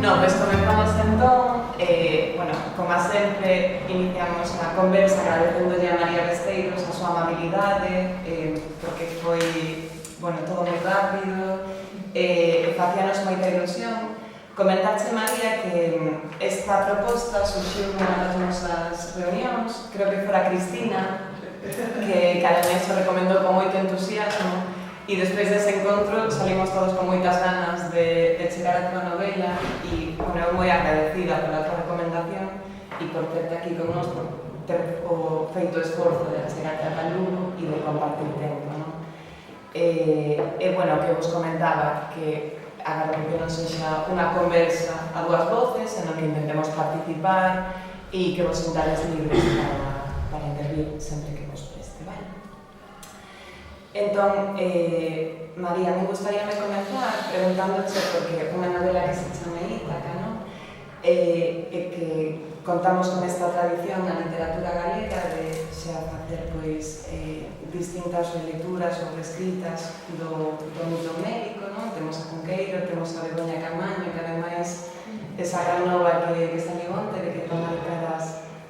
No, pois comenzamos entón, bueno, como sempre, iniciamos a conversa agradecendolle a María Besteiros a súa amabilidade, porque foi, bueno, todo moi rápido, facíanos moita ilusión. Comentarche, María, que esta proposta surgiu nunha das nosas reunións, creo que fora Cristina, que ademais o recomendou con moito entusiasmo, e despois dese encontro salimos todos con moitas ganas de chegar a tua novela e, bueno, eu moi agradecida pola tua recomendación e por terte aquí con nós, por ter o feito esforzo de chegar a Lugo e de compartir tempo, non? Bueno, que vos comentaba que agardo que non sexa unha conversa a dúas voces en que intentemos participar e que vos sentades libres para intervir sempre que vos preste, vale? Entón, María, me gustaría comenzar preguntándoche, porque unha novela que se chama Ítaca, non? Que contamos con esta tradición na literatura galega de xa facer, pois, distintas relecturas ou reescritas do mito médico, non? Temos a Cunqueiro, temos a Begoña Camaño, que ademais esa gran nova que saliu onte de que toma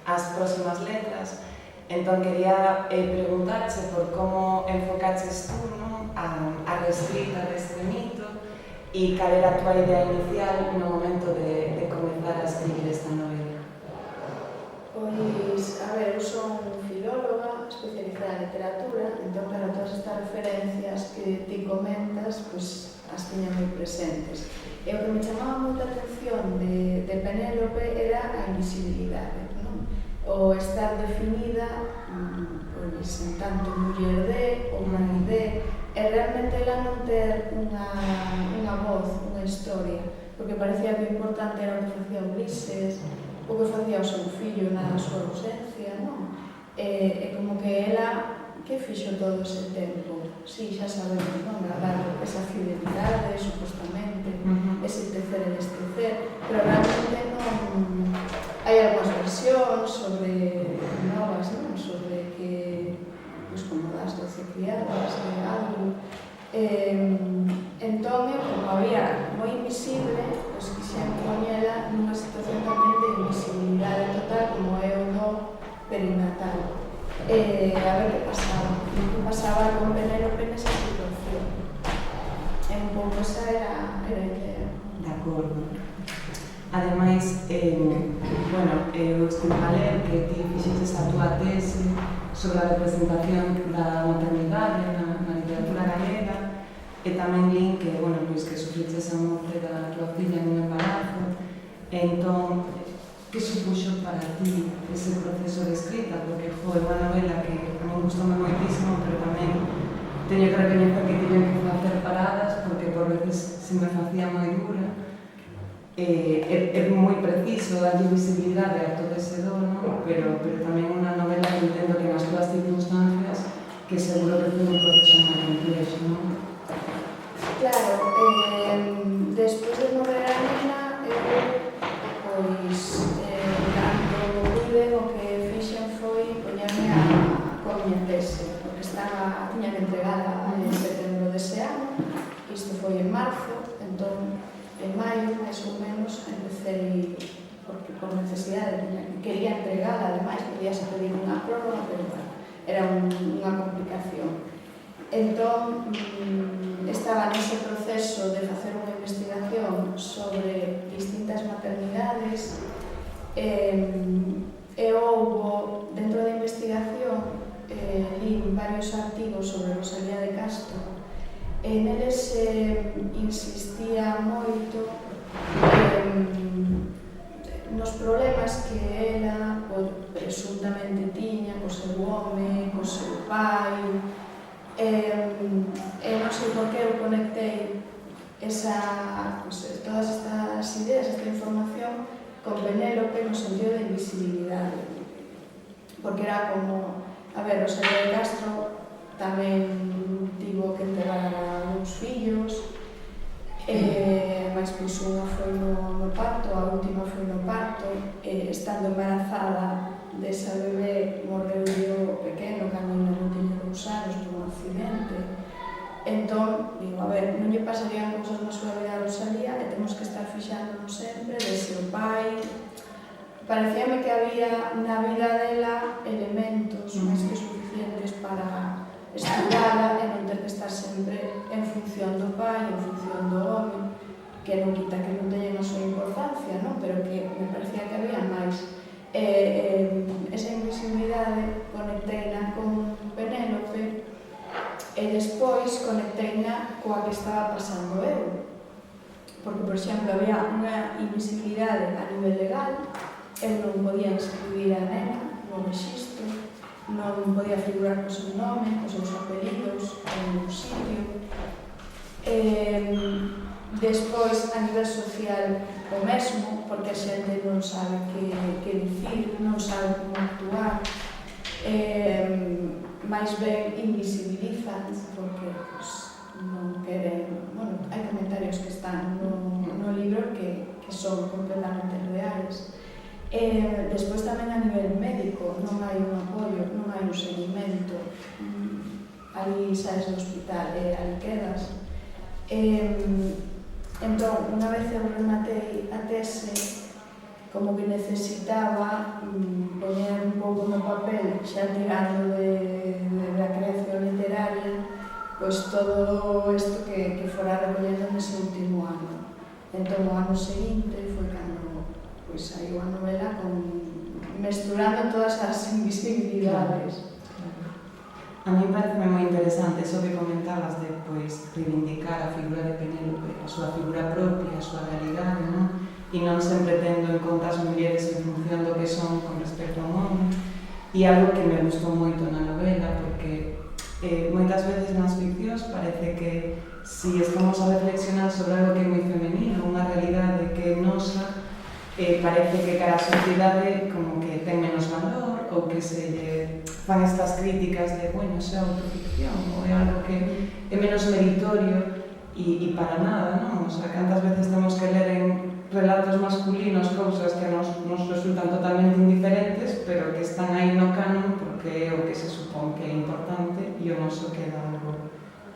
as próximas letras. Entón, quería preguntarche por como enfocaches tú, non, a reescrita deste mito e cal era a tua idea inicial no momento de comenzar a escribir esta novela. Pois, a ver, eu son filóloga especializada en literatura, entón, claro, todas estas referencias que ti comentas, pois, as tiña moi presentes. E o que me chamaba moita atención de Penélope era a invisibilidade, non? O estar definida, pois, en tanto muller de ou marido de, e realmente ela non ter unha voz, unha historia, porque parecía que o importante era o que facía Ulises, o que facía o seu fillo na súa ausencia, non? E como que ela, que fixo todo ese tempo? Sí, xa sabemos, non? Dar esa fidelidade, supostamente, ese tecer e destecer, pero realmente non... Hai algunhas versións sobre novas, non? Sobre que, pois, como das 12 criadas, algo. Entón, como había moi invisible, pois quixen poñela nunha situación tamén de invisibilidade total, como é o do perinatal. A ver que pasaba. Que pasaba con Penélope nesa situación. Un pouco esa era a idea. De acordo. Ademais, bueno, eu estive a ler que ti fixeches a túa tese sobre a representación da maternidade na literatura galega e tamén lín que, bueno, pois que sufriches a morte da túa filla nun embarazo. Entón, que supuxo para ti ese proceso de escrita? Porque foi unha novela que a mí gustoume moitísimo, pero tamén teño que recoñecer que tiño que facer paradas porque por veces se me facía moi dura. É moi preciso darlle visibilidade a todo ese dono, pero tamén unha novela que entendo que nas túas circunstancias que seguro que foi un proceso moi complexo, non? Claro, despois de morrer a nena, pois, cando pude, o que fixen foi poñerme coa miña tese, porque tiña que entregada en setembro dese ano, isto foi en marzo, entón, en maio, máis ou menos, empecé, porque por necesidade quería entregala, ademais, podíase pedir unha prórroga, pero bueno, era unha complicación. Entón, estaba nese proceso de facer unha investigación sobre distintas maternidades e houbo, dentro da investigación, li varios artigos sobre Rosalía de Castro e neles insistía moito nos problemas que ela presuntamente tiña co seu home, co seu pai, e non sei por que eu conectei todas estas ideas, esta información con Penélope no sentido de invisibilidade, porque era como, a ver, Rosalía de Castro tamén tivo que enterrar a dous fillos, mais pois unha foi no parto, a última foi no parto, estando embarazada desa bebé morreu o pequeno, cando non tiña 2 anos, por un accidente, Entón, digo, a ver, non lle pasarían cousas na súa vida a Rosalía e temos que estar fixándonos sempre de se o pai... Parecíame que había na vida dela elementos máis que suficientes para estudala e non ter que estar sempre en función do pai, en función do home, que non quita que non teñen a súa importancia, non? Pero que me parecía que había máis. Esa invisibilidade conecteina con Penélope e despois conecteina coa que estaba pasando eu. Porque, por exemplo, había unha invisibilidade a nivel legal, eu non podía inscribir a nena no rexistro, non podía figurar co seu nome, cos seus apelidos, en ningún sitio. Despois, a nivel social, o mesmo, porque a xente non sabe que dicir, non sabe como actuar, máis ben invisibilizan, porque non queren... Bueno, hai comentarios que están no libro que son completamente reais. Despois tamén a nivel médico, non hai un apoio, non hai un seguimento. Ali saes do hospital e ali quedas. Entón, unha vez eu rematei a tese, como que necesitaba poñer un pouco no papel, xa tirando da creación literaria, pois todo isto que fora recollendo nese último ano. Entón, o ano seguinte foi cando saiu a novela mesturando todas as invisibilidades. A mí parece moi interesante eso que comentabas de reivindicar a figura de Penélope, a súa figura propia, a súa realidade, non? E non sempre tendo en conta as mulleres en función do que son con respecto a un home. E algo que me gustou moito na novela, porque moitas veces nas ficcións parece que si estamos a reflexionar sobre algo que é moi femenino, unha realidade que é nosa, parece que cara a sociedade como que ten menos valor ou que se lle fan estas críticas de, bueno, xa é autoficción ou é algo que é menos meritorio e para nada, non? O sea, cantas veces temos que ler en relatos masculinos cousas que nos resultan totalmente indiferentes, pero que están aí no canon porque é o que se supón que é importante e o noso queda algo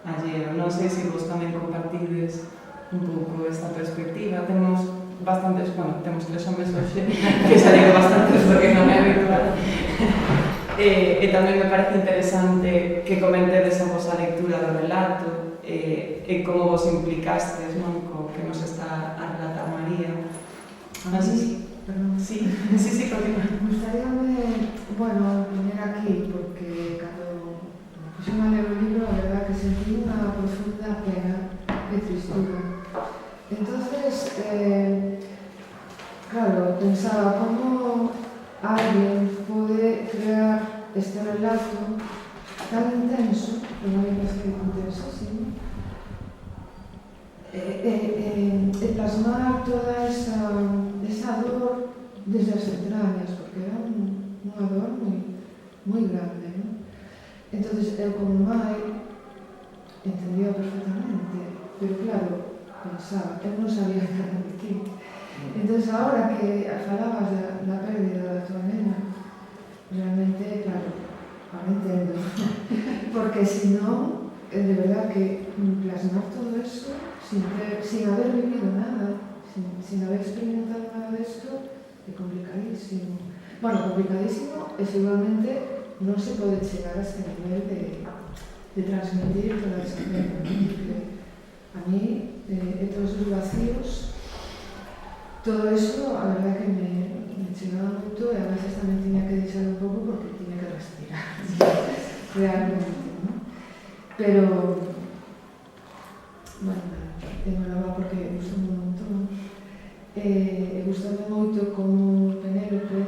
alleo. Non sei se vos tamén compartides un pouco esta perspectiva. Temos bastantes, bueno, temos 3 homes hoxe, que xa digo bastantes porque non é habitual. E tamén me parece interesante que comentedes a vosa lectura do relato e como vos implicastes, non, co que nos está a relatar María. Non sei si... Perdón. Sí, continúa. Gustaríame, bueno, poner aquí, porque cando puxen a ler o libro, a verdad que sentí unha profunda pena e tristura. Entonces, claro, pensaba como alguén pode crear este relato tan intenso, que non me parece intensísimo, e plasmar toda esa dor desde as entrañas, porque era unha dor moi grande, non? Entonces, eu como mai entendía perfectamente, pero claro, pensaba, eu non sabía nada de ti. Entonces, agora que falabas da pérdida da tua nena, realmente, claro, ahora entendo. Porque senón, de verdad que plasmar todo eso sin haber vivido nada, sin haber experimentado nada de esto, é complicadísimo. Bueno, complicadísimo e seguramente non se pode chegar a este nivel de transmitir toda esa pena, porque a mí, todos os vacíos, todo eso, a verdad que me chegaba moito e a veces tamén tiña que deixar un pouco porque tiña que respirar, realmente, ¿no? Pero, bueno, enhorabuena porque gustoume un montón. Gustoume moito como Penélope,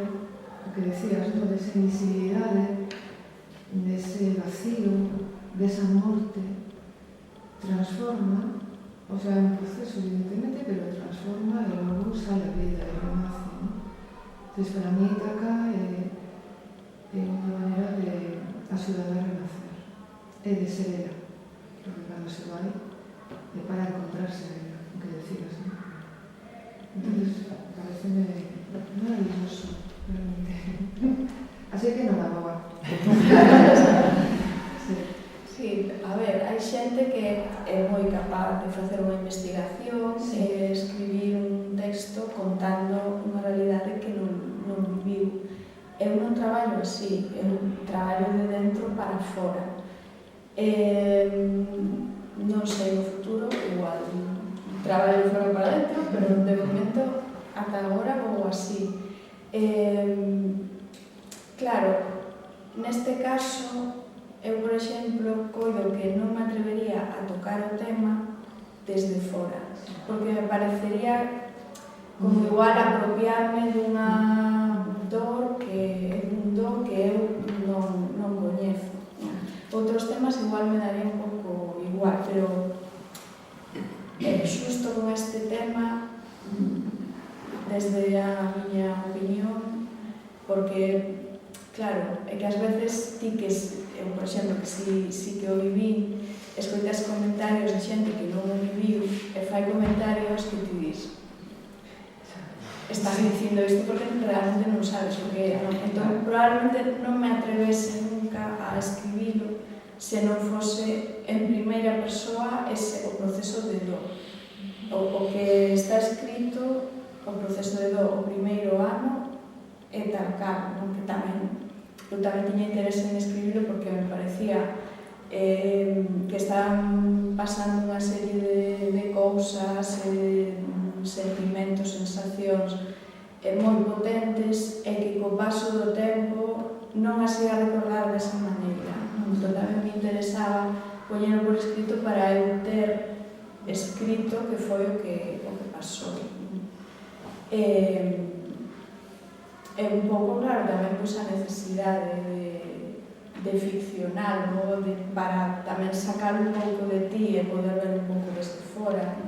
o que decías, ¿no? Desa invisibilidade, dese vacío, desa morte, transforma. O sea, é un proceso, evidentemente, pero transforma e logo sale a vida e renace, ¿no? Entonces, para mí, Ítaca é unha maneira de axudar a renacer e de ser ela, porque cando se vai é para encontrarse a ela, o que decías, ¿no? Entonces, pareceme maravilloso, realmente. Así que non la boa. Sí, a ver, hai xente que é moi capaz de facer unha investigación e escribir un texto contando unha realidade que non viviu. Eu non traballo así, eu traballo de dentro para fora. Non sei no futuro, igual traballo de fora para dentro, pero de momento ata agora vou así. Claro, neste caso, eu, por exemplo, coido que non me atrevería a tocar o tema desde fora, porque me parecería como igual apropiarme dunha dor que é un do que eu non coñezo. Outros temas igual me daría un pouco igual, pero xusto con este tema, desde a miña opinión, porque, claro, é que ás veces ti que, eu, por exemplo, que si que o viví, escoitas comentarios de xente que non o viviu e fai comentarios que ti dis estás dicindo isto porque realmente non sabes o que é, non? Entón, probablemente non me atrevese nunca a escribilo se non fose en primeira persoa o proceso de do. O que está escrito, o proceso de do, o primeiro ano, é tal cal, non? Que eu tamén tiña interese en escribilo porque me parecía que estaban pasando unha serie de cousas, sentimentos, sensacións moi potentes e que co paso do tempo non as ia recordar desa maneira. Entón tamén me interesaba poñelo por escrito para eu ter escrito que foi o que pasou. É un pouco, claro, tamén a necesidade de ficcionar, para tamén sacar un pouco de ti e poder ver un pouco desde fora.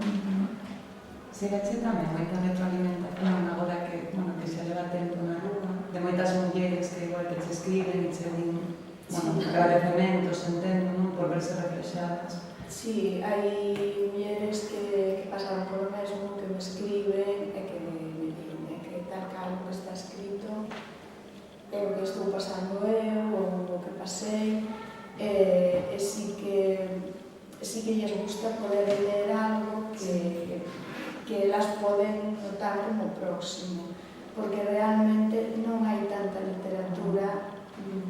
Chegache tamén moita retroalimentación agora que xa leva tempo na rúa, de moitas mulleres que igual que che escriben e che din agradecementos, entendo, por verse reflexadas. Sí, hai mulleres que pasaron por o mesmo, que me escriben e que me din que tal cal que está escrito é o que estou pasando eu ou o que pasei, e sí que lles gusta poder ler algo que elas poden notar como próximo, porque realmente non hai tanta literatura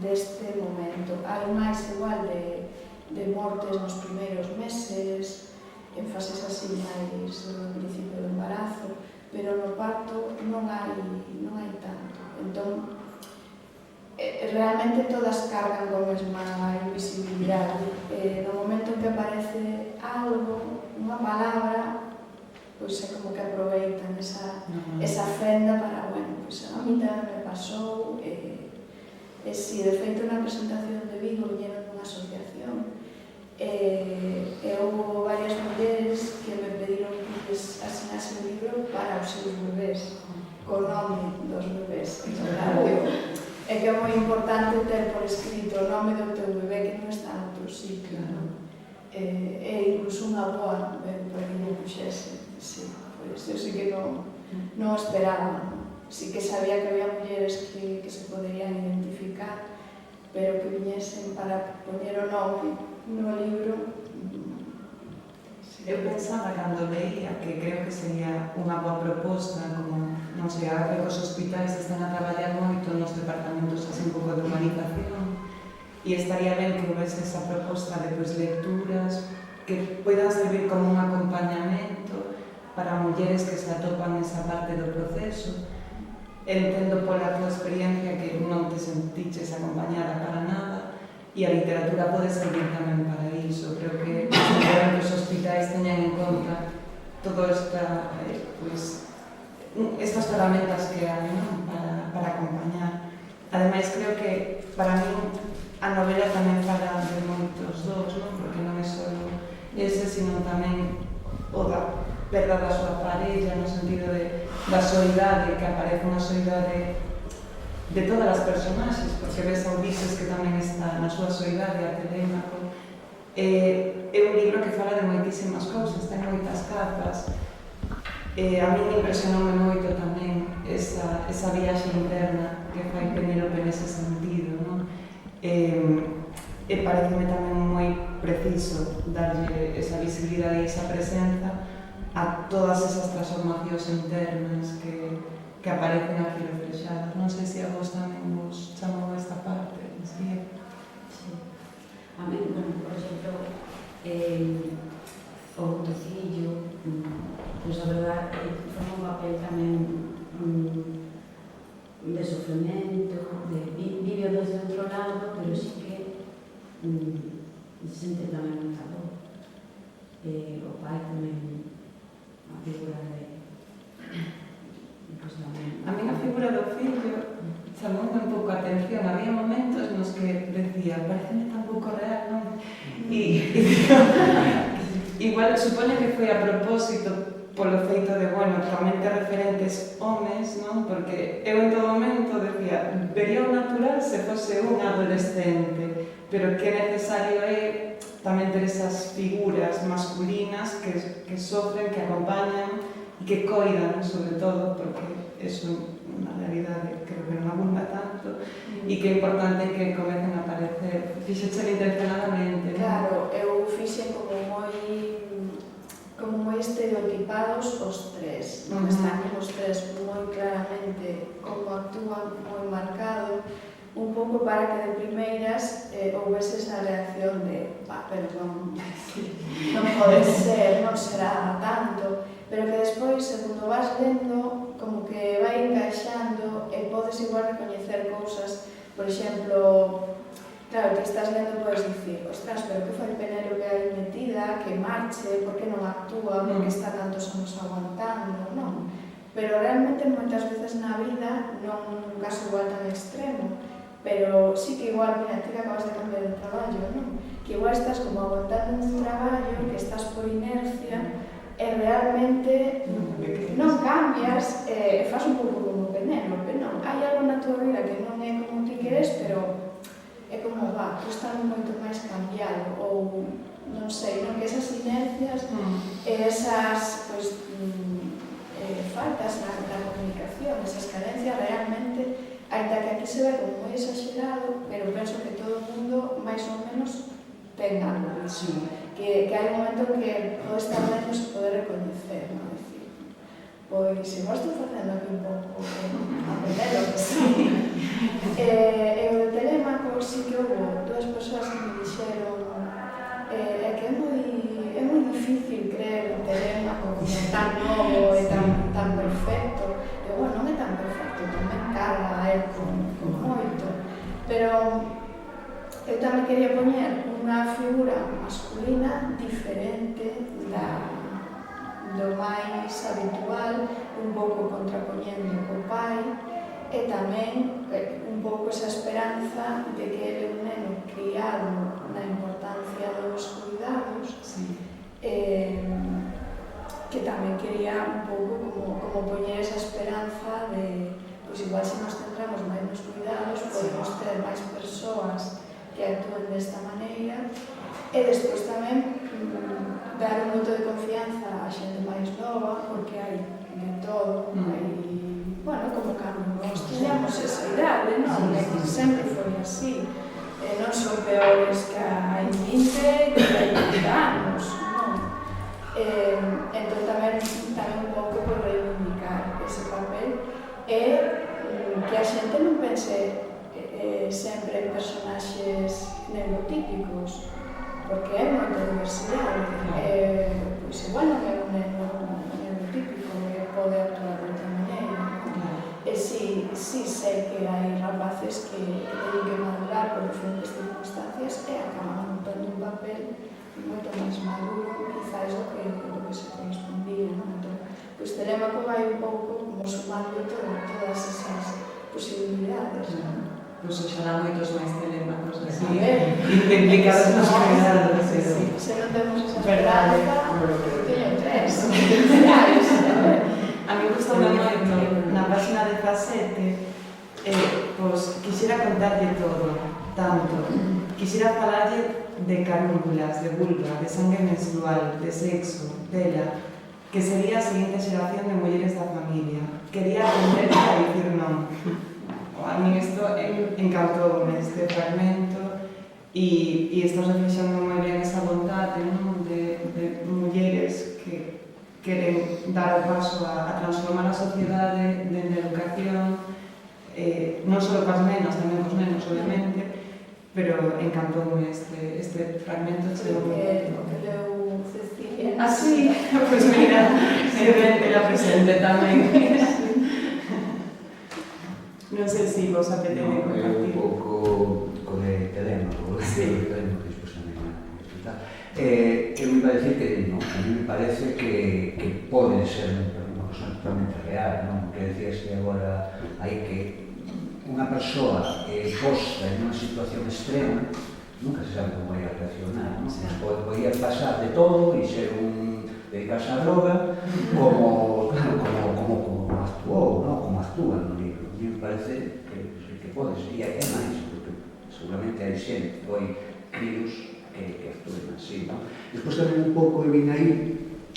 deste momento. Hai máis igual de mortes nos primeiros meses, en fases así máis no principio do embarazo, pero no parto non hai tanto. Entón, realmente todas cargan con a mesma invisibilidade. No momento en que aparece algo, unha palabra, pois é como que aproveitan esa fenda para, bueno, pois a mí tamén me pasou, e si, de feito, na presentación de Vigo viñeron dunha asociación, e houve varias mulleres que me pediron que les asinase un libro para os seus bebés, co nome dos bebés. É que é moi importante ter por escrito o nome do teu bebé que non está en outro sitio, e incluso unha boa para que non puxese. Sí, pois eu sí que non esperaba. Sí que sabía que había mulleres que se poderían identificar, pero que viñesen para poñer o nome no libro. Eu pensaba cando leía que creo que sería unha boa proposta, como, non sei, agora que os hospitais están a traballar moito nos departamentos así un pouco de humanización, e estaría ben que houvese esa proposta de lecturas que poidan servir como un acompañamento para mulleres que se atopan nesa parte do proceso. Entendo pola tua experiencia que non te sentiches acompañada para nada, e a literatura pode servir tamén para iso. Creo que os hospitais teñan en conta todas estas ferramentas que hai para acompañar. Ademais, creo que para mí a novela tamén fala de moitos dos, porque non é só ese, sino tamén o da perda da súa parella, no sentido da soidade, que aparece unha soidade de todas as personaxes, porque ves a Ulises que tamén está na súa soidade, a Telémaco. É un libro que fala de moitísimas cousas, ten moitas capas. A mí impresionoume moito tamén esa viaxe interna que fai Penélope nese sentido, non? E pareceme tamén moi preciso darlle esa visibilidade e esa presenza a todas esas transformacións internas que aparecen aquí reflexadas. Non sei se a vos tamén vos chamou a esta parte. Sí. Sí. A mí, bueno, por exemplo, o Tocillo, pois a verdade, forma un papel tamén de sofrimento, vive desde outro lado, pero sí que sente tamén muita dor. O pai tamén, a figura de... A mí a figura do fillo chamou un pouco a atención. Había momentos nos que decía, pareceme tan pouco real, non? Igual supone que foi a propósito polo feito de, bueno, tamén ter referentes homes, non? Porque eu en todo momento decía, vería o natural se fose un adolescente, pero que necesario é tamén ter esas figuras masculinas que sofren, que acompañan e que coidan, sobre todo, porque é unha realidade que non abunda tanto e que é importante que comecen a aparecer. Fixeche intencionadamente, non? Claro, eu fixe como moi estereotipados os tres, non están os tres moi claramente como actúan, moi marcado, un pouco para que de primeiras houvese esa reacción de pero non pode ser, non será tanto, pero que despois, segundo vas lendo, como que vai encaixando e podes igual recoñecer cousas, por exemplo, claro, que estás lendo podes dicir, ostras, pero que foi Penélope aí metida, que marche, por que non actúa, por que está tantos anos aguantando, non? Pero realmente moitas veces na vida, non nun caso igual tan extremo, pero sí que igual, mira, ti que acabas de cambiar de traballo, non? Que igual estás como aguantando un traballo, que estás por inercia, e realmente non cambias, e faz un pouco como Penélope, non? Hai algo na tua vida que non é como ti queres, pero é como, tú estás moito máis cambiado, ou non sei, non? Que esas inercias e esas, pois, faltas na comunicación, esas carencias realmente, ainda que aquí se ve como moi exagerado, pero penso que todo o mundo máis ou menos ten algo disso. Que hai un momento que todo está ben e se pode recoñecer, non? Decir, pois, se vos estou facendo aquí un pouco a Penélope, e o de Telémaco sí que houve dúas persoas que me dixeron que é moi difícil creer o Telémaco como tan novo e tan perfecto. E, bueno, non é tan perfecto, tamén carga a él con moito, pero eu tamén quería poñer unha figura masculina diferente do máis habitual, un pouco contrapoñendo co pai, e tamén un pouco esa esperanza de que ele é un neno criado na importancia dos cuidados, que tamén quería un pouco como poñer esa esperanza de, pois igual se nos centramos máis nos cuidados, podemos ter máis persoas que actúen desta maneira, e despois tamén dar un moito de confianza á xente máis nova, porque hai de todo, hai, bueno, como cando nós tiñamos esa idade, non? Sempre foi así, non son peores que hai 20, que hai 20 anos, non? Entón tamén un pouco por reivindicar ese papel e que a xente non pense sempre en personaxes neurotípicos, porque é moita diversidade. Pois igual non é un neurotípico que pode actuar de outra maneira. E si sei que hai rapaces que teñen que madurar por diferentes circunstancias e acaban montando un papel moito máis maduro, quizás do que se correspondía, non? Entón, pois Telémaco vai un pouco como sumando todas esas posibilidades, non? Pois oxalá moitos máis Telémacos así, implicados nos cuidados. Se non temos esa esperanza, eu teño tres. A mí gustoume moito, na página 17, pois quixera contarlle todo, tanto. Quixera falarlle de carúnculas, de vulva, de sangue menstrual, de sexo, dela, que sería a seguinte xeración de mulleres da familia. Quería aprender a dicir non. A mí isto encantou este fragmento e estás reflexando moi ben esa vontade, non? De mulleres que queren dar o paso a transformar a sociedade dende a educación, non só coas nenas, tamén cos nenos, obviamente, pero encantoume este fragmento. O que leu Cecilia. Ah, sí, pois mira, evidente la presente tamén. Non sei se vos apetece compartir. Un pouco co de Telemaco, Sí. que despois tamén a explicar. Eu iba a decir que no, a mí me parece que pode ser unha persona totalmente real, non? Que decías que agora hai que unha persoa posta en unha situación extrema nunca se sabe como vai a reaccionar, non? Sí. Podía pasar de todo e ser dedicarse á droga como actuou, non? Como actúa no libro. A mí me parece que podes, e é máis, porque seguramente hai xente, foi críos que actúen así, non? Despois tamén un pouco vin aí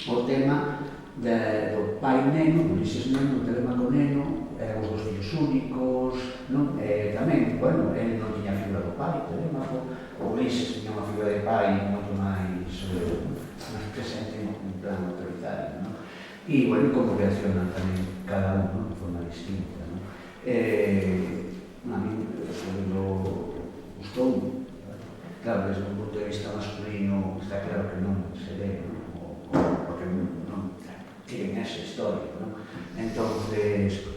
o tema do pai neno, Ulises neno, o Telemaco neno, os dos fillos únicos, non? Tamén, bueno, ele non tiña a figura do pai, Telemaco, o Ulises tiña unha figura de pai moito máis presente en plan autoritario, non? E, bueno, como reaccionan tamén cada uno de forma distinta, non? A mí, o libro gustou, claro, desde un punto de vista masculino está claro que non se ve, non? Porque non tienen esa historia, non? Entonces,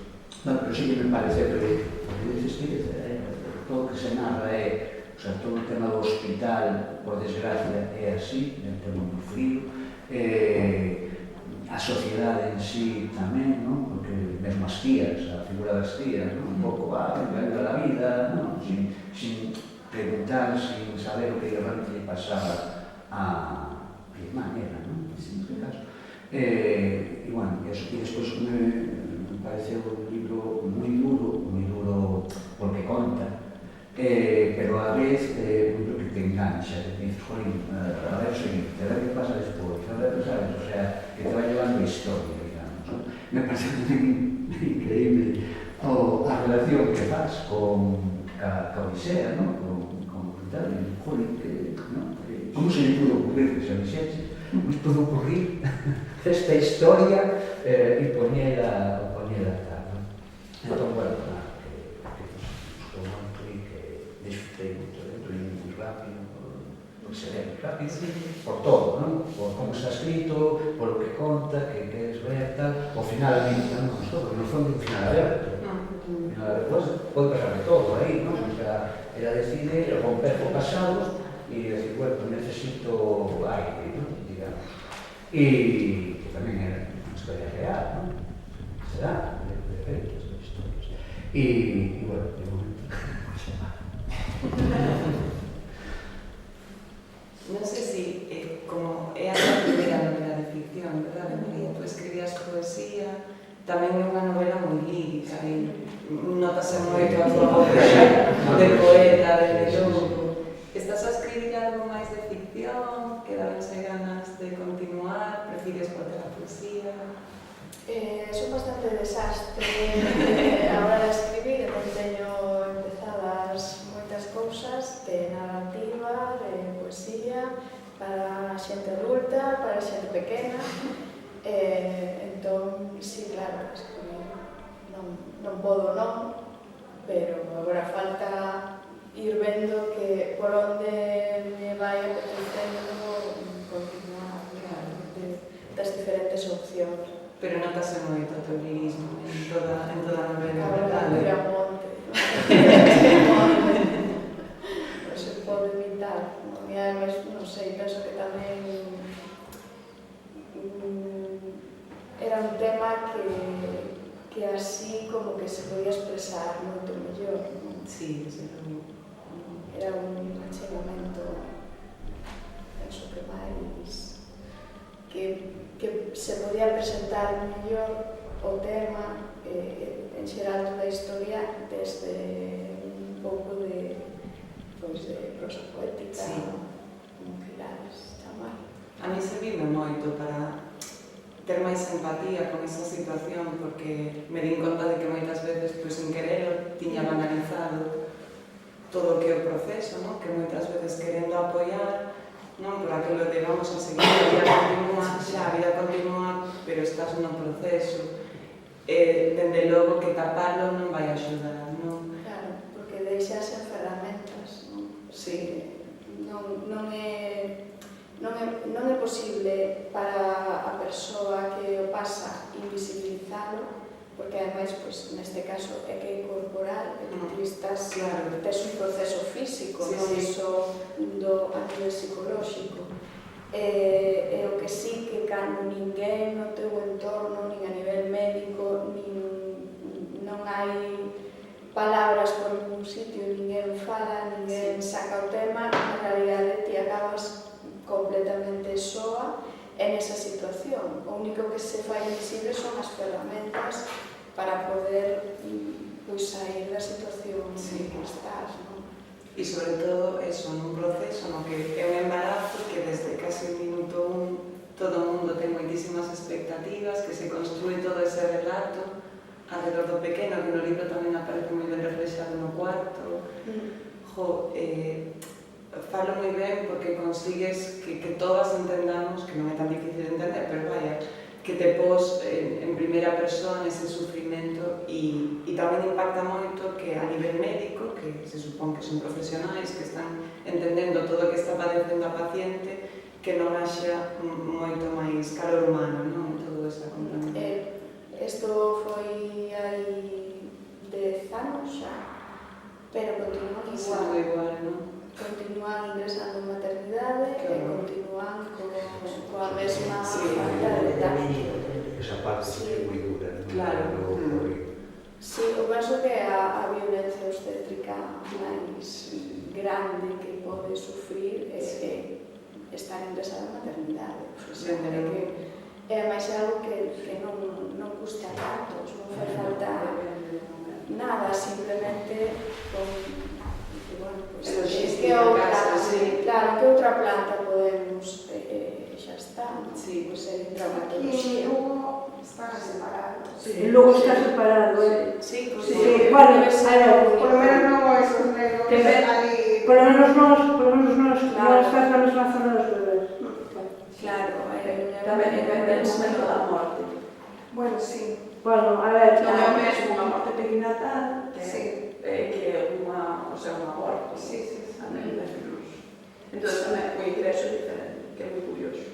bueno, pero sí que me parece que dices que todo o que se narra é, o sea, todo o tema do hospital, por desgracia, é así, é moi frío, a sociedade en sí tamén, non? Porque mesmo as tías, a figura das tías, non? Un pouco, venga da vida, non? Sin preguntar, sin saber o que realmente lle pasaba a irmá nera, non? Neste caso. E, bueno, e despois me pareceu un libro moi duro porque conta, pero a vez un libro que te engancha, que te dices, jolín, a ver o seguinte, a ver que pasa despois, a ver, sabes, o sea, que te va llevando a historia, digamos, ¿no? Me parece increíble a relación que faz con a Odisea, ¿no? Con tal, jolín, ¿no? ¿Cómo se le pudo ocurrir que se dixese? Me pudo ocurrir esta historia e poñela tal, ¿no? Entón, bueno, gustou moito e que disfrutei moito dentro e moi rápido, porque se lee moi rápido, por todo, non? Por como está escrito, por o que conta, que queres ver, tal. O final a mí non me gustou, porque non foi un final aberto. Después pode pasar de todo aí, non? Ela decide romper co pasado e decir, bueno, necesito aire, non? Digamos. E que tamén era unha historia real, non? Será, de feitos, de historias. E, bueno, de momento, se va. Non sei se, como é a primeira novela de ficción, verdade, María? Tu escribías poesía, tamén é unha novela moi lírica, e notase moito a tua voz de poeta, de melódico. Estás a escribir algo máis de ficción? Quedaronse ganas de continuar? Prefires volver a poesía? Son bastante desastre a hora de escribir, entón teño empezadas moitas cousas de narrativa, de poesía, para xente adulta, para xente pequena. Entón, sí, claro, escribir non podo non, pero agora falta ir vendo que por onde me vai apetecendo continuar, claro, das diferentes opcións. Pero notase moito o teu lirismo en toda a novela, Ahora verdade? ir a monte, non se pode evitar, non? E ademais, non sei, penso que tamén era un tema que así como que se podía expresar moito mellor, non? Sí, desde logo. Era un achegamento, penso que máis que se podía presentar mellor o tema en xeral toda a historia desde un pouco de prosa poética, sí. Como queráis chamar. A mí servime moito para ter máis empatía con esa situación, porque me din conta de que moitas veces, pois, sin querer, tiña banalizado todo o que é o proceso, non? Que moitas veces querendo apoiar, non? Por aquilo de vamos a seguir, a vida continúa, xa, a vida continúa, pero estás no proceso. Dende logo que taparlo non vai axudar, non? Claro, porque deixas en ferramentas, non? Sí. Non é posible para a persoa que o pasa invisibilizalo, porque ademais, pois, neste caso, é que é corporal, é que ti estás, tes un proceso físico, non iso a nivel psicolóxico. E o que sí que cando ninguén no teu entorno, nin a nivel médico, non hai palabras por ningún sitio, ninguén fala, ninguén saca o tema, na realidade ti acabas completamente soa en esa situación. O único que se fai invisible son as ferramentas para poder sair da situación en que estás, non? E sobre todo eso, nun proceso no que é un embarazo que desde casi o minuto 1 todo o mundo ten moitísimas expectativas, que se construe todo ese relato alrededor do pequeno, que no libro tamén aparece moi ben reflexado no cuarto. Falo moi ben porque consigues que todas entendamos, que non é tan difícil de entender, pero vaya, que te pos en primeira persona ese sufrimento e tamén impacta moito que a nivel médico, que se supón que son profesionais, que están entendendo todo o que está padecendo a paciente, que non haxa moito máis calor humano, non? En todo ese acompañamento. Isto foi hai 10 anos xa, pero continúan igual, non? Continúan ingresando en maternidade e continúan coa mesma falta de detalle. Esa parte é moi dura, non? Claro. Sí, eu penso que a violencia obstétrica máis grande que pode sufrir é estar ingresada en maternidade. É máis algo que non custa tanto, non fai falta nada, simplemente con que outra planta podemos xa está, pois é traumatoloxía. Está separado. E logo está separado, Sí, bueno, Por lo menos non esos negros ali. Por lo menos nos estás na mesma zona dos bebés. Claro, tamén é o momento da morte. Bueno, sí. Bueno, a ver, Non é o mesmo unha morte perinatal Sí. que unha, o sea, un aborto. Sí. Entón tamén o ingreso é diferente, que é moi curioso.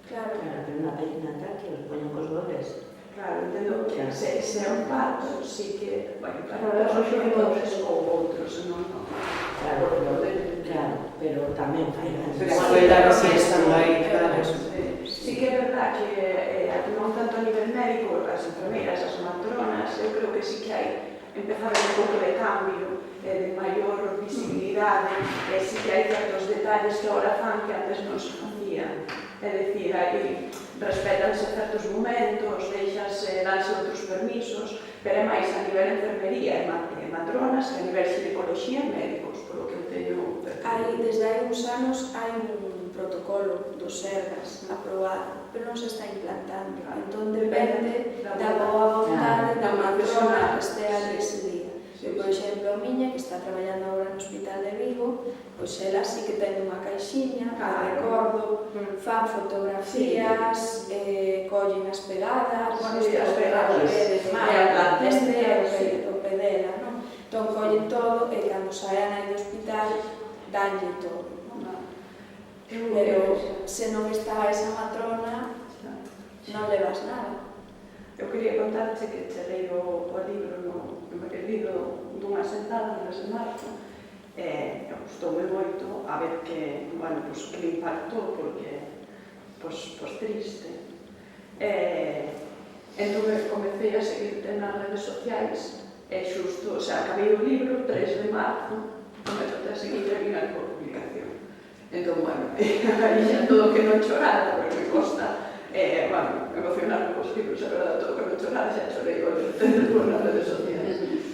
claro. Pero na perinatal que os poñen cos bebés. Claro, entendo que se é un parto, sí que, bueno, Claro, claro, sí que todos ou outros, non. Claro, pero tamén fai Pero a escola sí están aí, claro. Sí que é verdad que non tanto a nivel médico, as enfermeiras, as matronas, eu creo que sí que hai empezar un pouco de cambio, de maior visibilidade, sí que hai certos detalles que agora fan que antes non se facían. É dicir, aí respetanse certos momentos, danse outros permisos, pero é máis a nivel enfermería e matronas que a nivel ginecoloxía e médicos, polo que eu teño percibido. Desde hai uns anos hai un protocolo dos Sergas aprobado, pero non se está implantando. Entón depende da boa vontade da matrona que estea ese día. Por exemplo, a miña, que está traballando agora no Hospital de Vigo, pois ela sí que ten unha caixiña, recordo, fan fotografías, collen as pegadas, as pegadas, o pedela, non? Entón collen todo e cando saen aí do hospital danlle todo. Pero se non está esa matrona, non levas nada. Eu quería contarte que che leí o libro no libro dunha sentada no mes de marzo e gustoume moito a ver que, bueno, pues, que me impactou porque pues triste. Entón comecei a seguirte nas redes sociais e xusto, o sea, acabei o libro 3 de marzo, comecei a seguir e vin a tua publicación. Entón, bueno, aí xa todo que non chorara, porque me costa bueno, emocionarme cos libros, a verdade, todo que non chorara, xa chorei con nas redes sociais.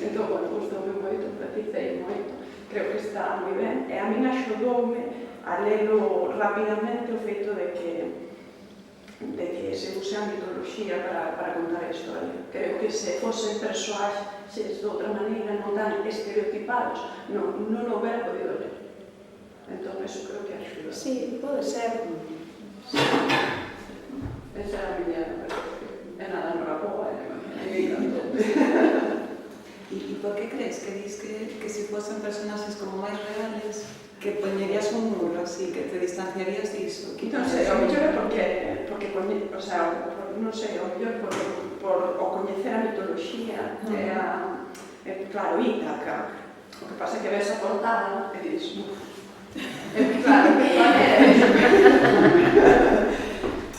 Entón, bueno, gustoume moito, empatizei moito, creo que está moi ben, e a min axudoume a lelo rapidamente o feito de que se use a usa a mitoloxía para contar a historia. Creo que se fosen persoaxes de outra maneira, non tan estereotipados, non o hubiera podido ler. Entón, eso creo que axuda. Sí, pode ser. Esa era a miña, é nada, non a boa, ¿Y por qué crees que dis que si fuesen personajes como máis reales, que poñerías un muro así, que te distanciarías disso? Non sei, o mellor é porque o sea, non sei, o mellor por o coñecer a mitoloxía, claro, Ítaca. O que pasa é que ves a portada e dis, claro,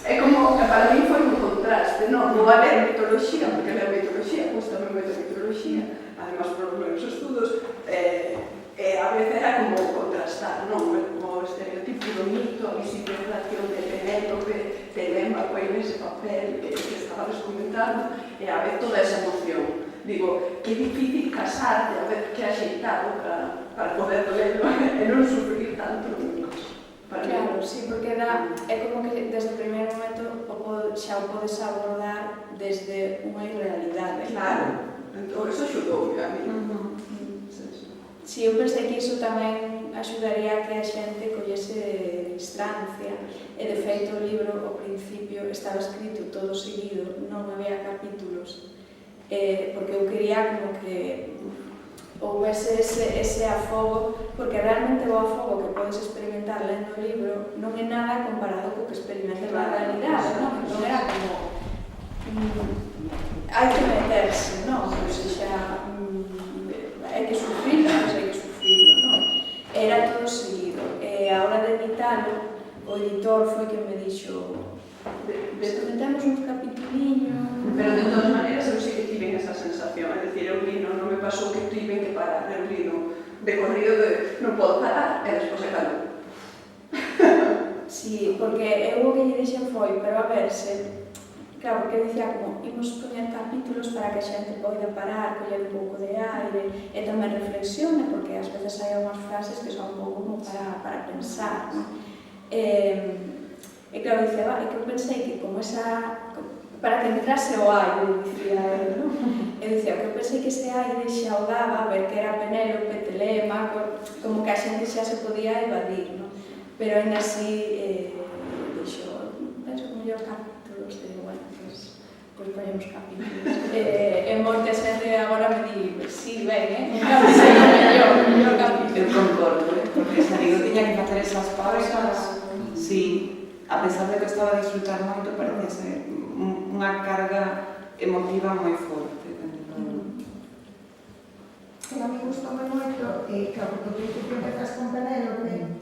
é como, para mí foi un contraste, non? Vou a ler mitoloxía, porque ler mitoloxía, gustame moito a mitoloxía, además por os meus estudos, a veces era como contrastar, non? O estereotipo do mito, a visible relación de Penélope, Telémaco aí nese papel que estabas comentando, e a vez toda esa emoción. Digo, que difícil casarte, a ver que axeitado para poder lerlo e non sufrir tanto nunca. Claro, sí, porque é como que desde o primeiro momento xa o podes abordar desde unha irrealidade. Claro, entón eso axudoume a mí. Sí, eu pensei que iso tamén axudaría a que a xente collese distancia. E de feito o libro, ao principio, estaba escrito todo seguido, non había capítulos, porque eu quería como que houvese ese afogo, porque realmente o afogo que podes experimentar lendo o libro non é nada comparado co que experimentas na realidade, non? Non era como hai que meterse, non? Ou seja, hai que sufrirlo, non? Era todo seguido. E a hora de editalo, o editor foi que me dixo metemos uns capituliños. Pero de todas maneiras eu sí que tiven esa sensación, é dicir, eu li, non me pasou que tiven que parar, eu li de corrido de non podo parar, e despois acabou. Sí, porque eu o que lle dixen foi, pero a ver, claro, porque dicía como, imos poñer capítulos para que a xente poida parar, coller un pouco de aire, e tamén reflexione, porque ás veces hai unhas frases que son un pouco como para pensar, non? E claro, dicía, é que eu pensei que como esa... para que entrase o aire, dicía ele, non? E dicía, que eu pensei que ese aire xa o daba, a ver que era Penélope, Telémaco, como que a xente xa se podía evadir, non? Pero ainda así, dixo, penso que mellor capítulos, e bueno, pois poñemos capítulos. E moita xente agora me di, sí, ben, mellor capítulos. Eu concordo, porque Sarigo tiña que facer esas pausas, sí. A pesar de que estaba a disfrutar moito, parece ser unha carga emotiva moi forte. A mí gustoume moito, claro, porque ao principio empezas con Penélope,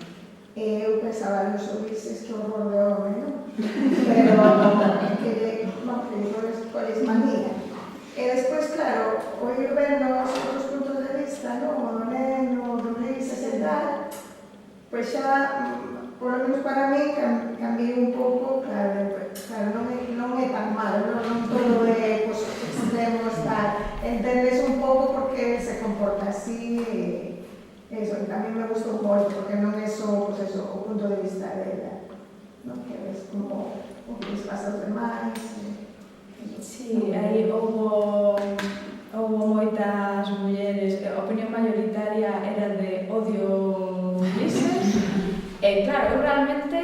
eu pensaba, nos Ulises, que horror de home, non? Pero que colles manía. E despois, claro, o ir vendo os outros puntos de vista, non? O do neno, o do Ulises e tal, pois xa... Por lo menos para mí cambiei un pouco, claro, non é tan malo, non todo é extremos, tal. Entendes un pouco porque se comporta así, eso, tamén me gustou moito, porque non é só, pues eso, o punto de vista dela, non? Que ves como o que les pasa aos demais. Sí, aí houve moitas mulleres, a opinión mayoritaria era de odio Ulises. E claro, eu realmente,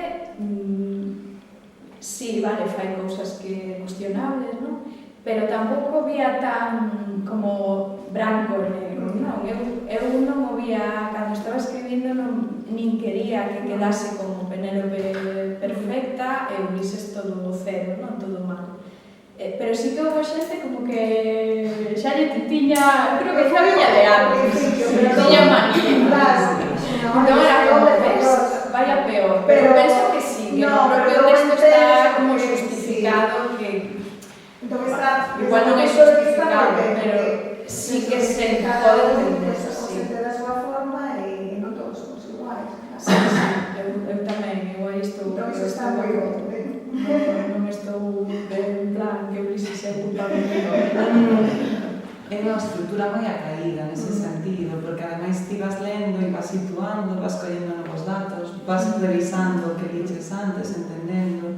sí, vale, fai cousas que cuestionables, non? Pero tampouco vía tan como branco e negro, non? Eu non o vía, cando estaba escribindo, nin quería que quedase como Penélope perfecta e Ulises todo cero, non? Todo mal. Pero sí que houve xente como que xa lle tiña, creo que xa viña de antes, tiña manía. Entón era como, vaya peor, pero penso que sí, que no propio texto está como justificado, que igual non é justificado, pero sí que se pode entender así. Da súa forma e non todos somos iguais. Eu tamén, eu aí estou... Entón, iso está moi ben. Non estou en plan que Ulises é culpable. É unha estrutura moi acaída nese sentido, porque ademais ti vas lendo e vas situando, vas collendo novos datos, vas revisando o que liches antes, entendendo.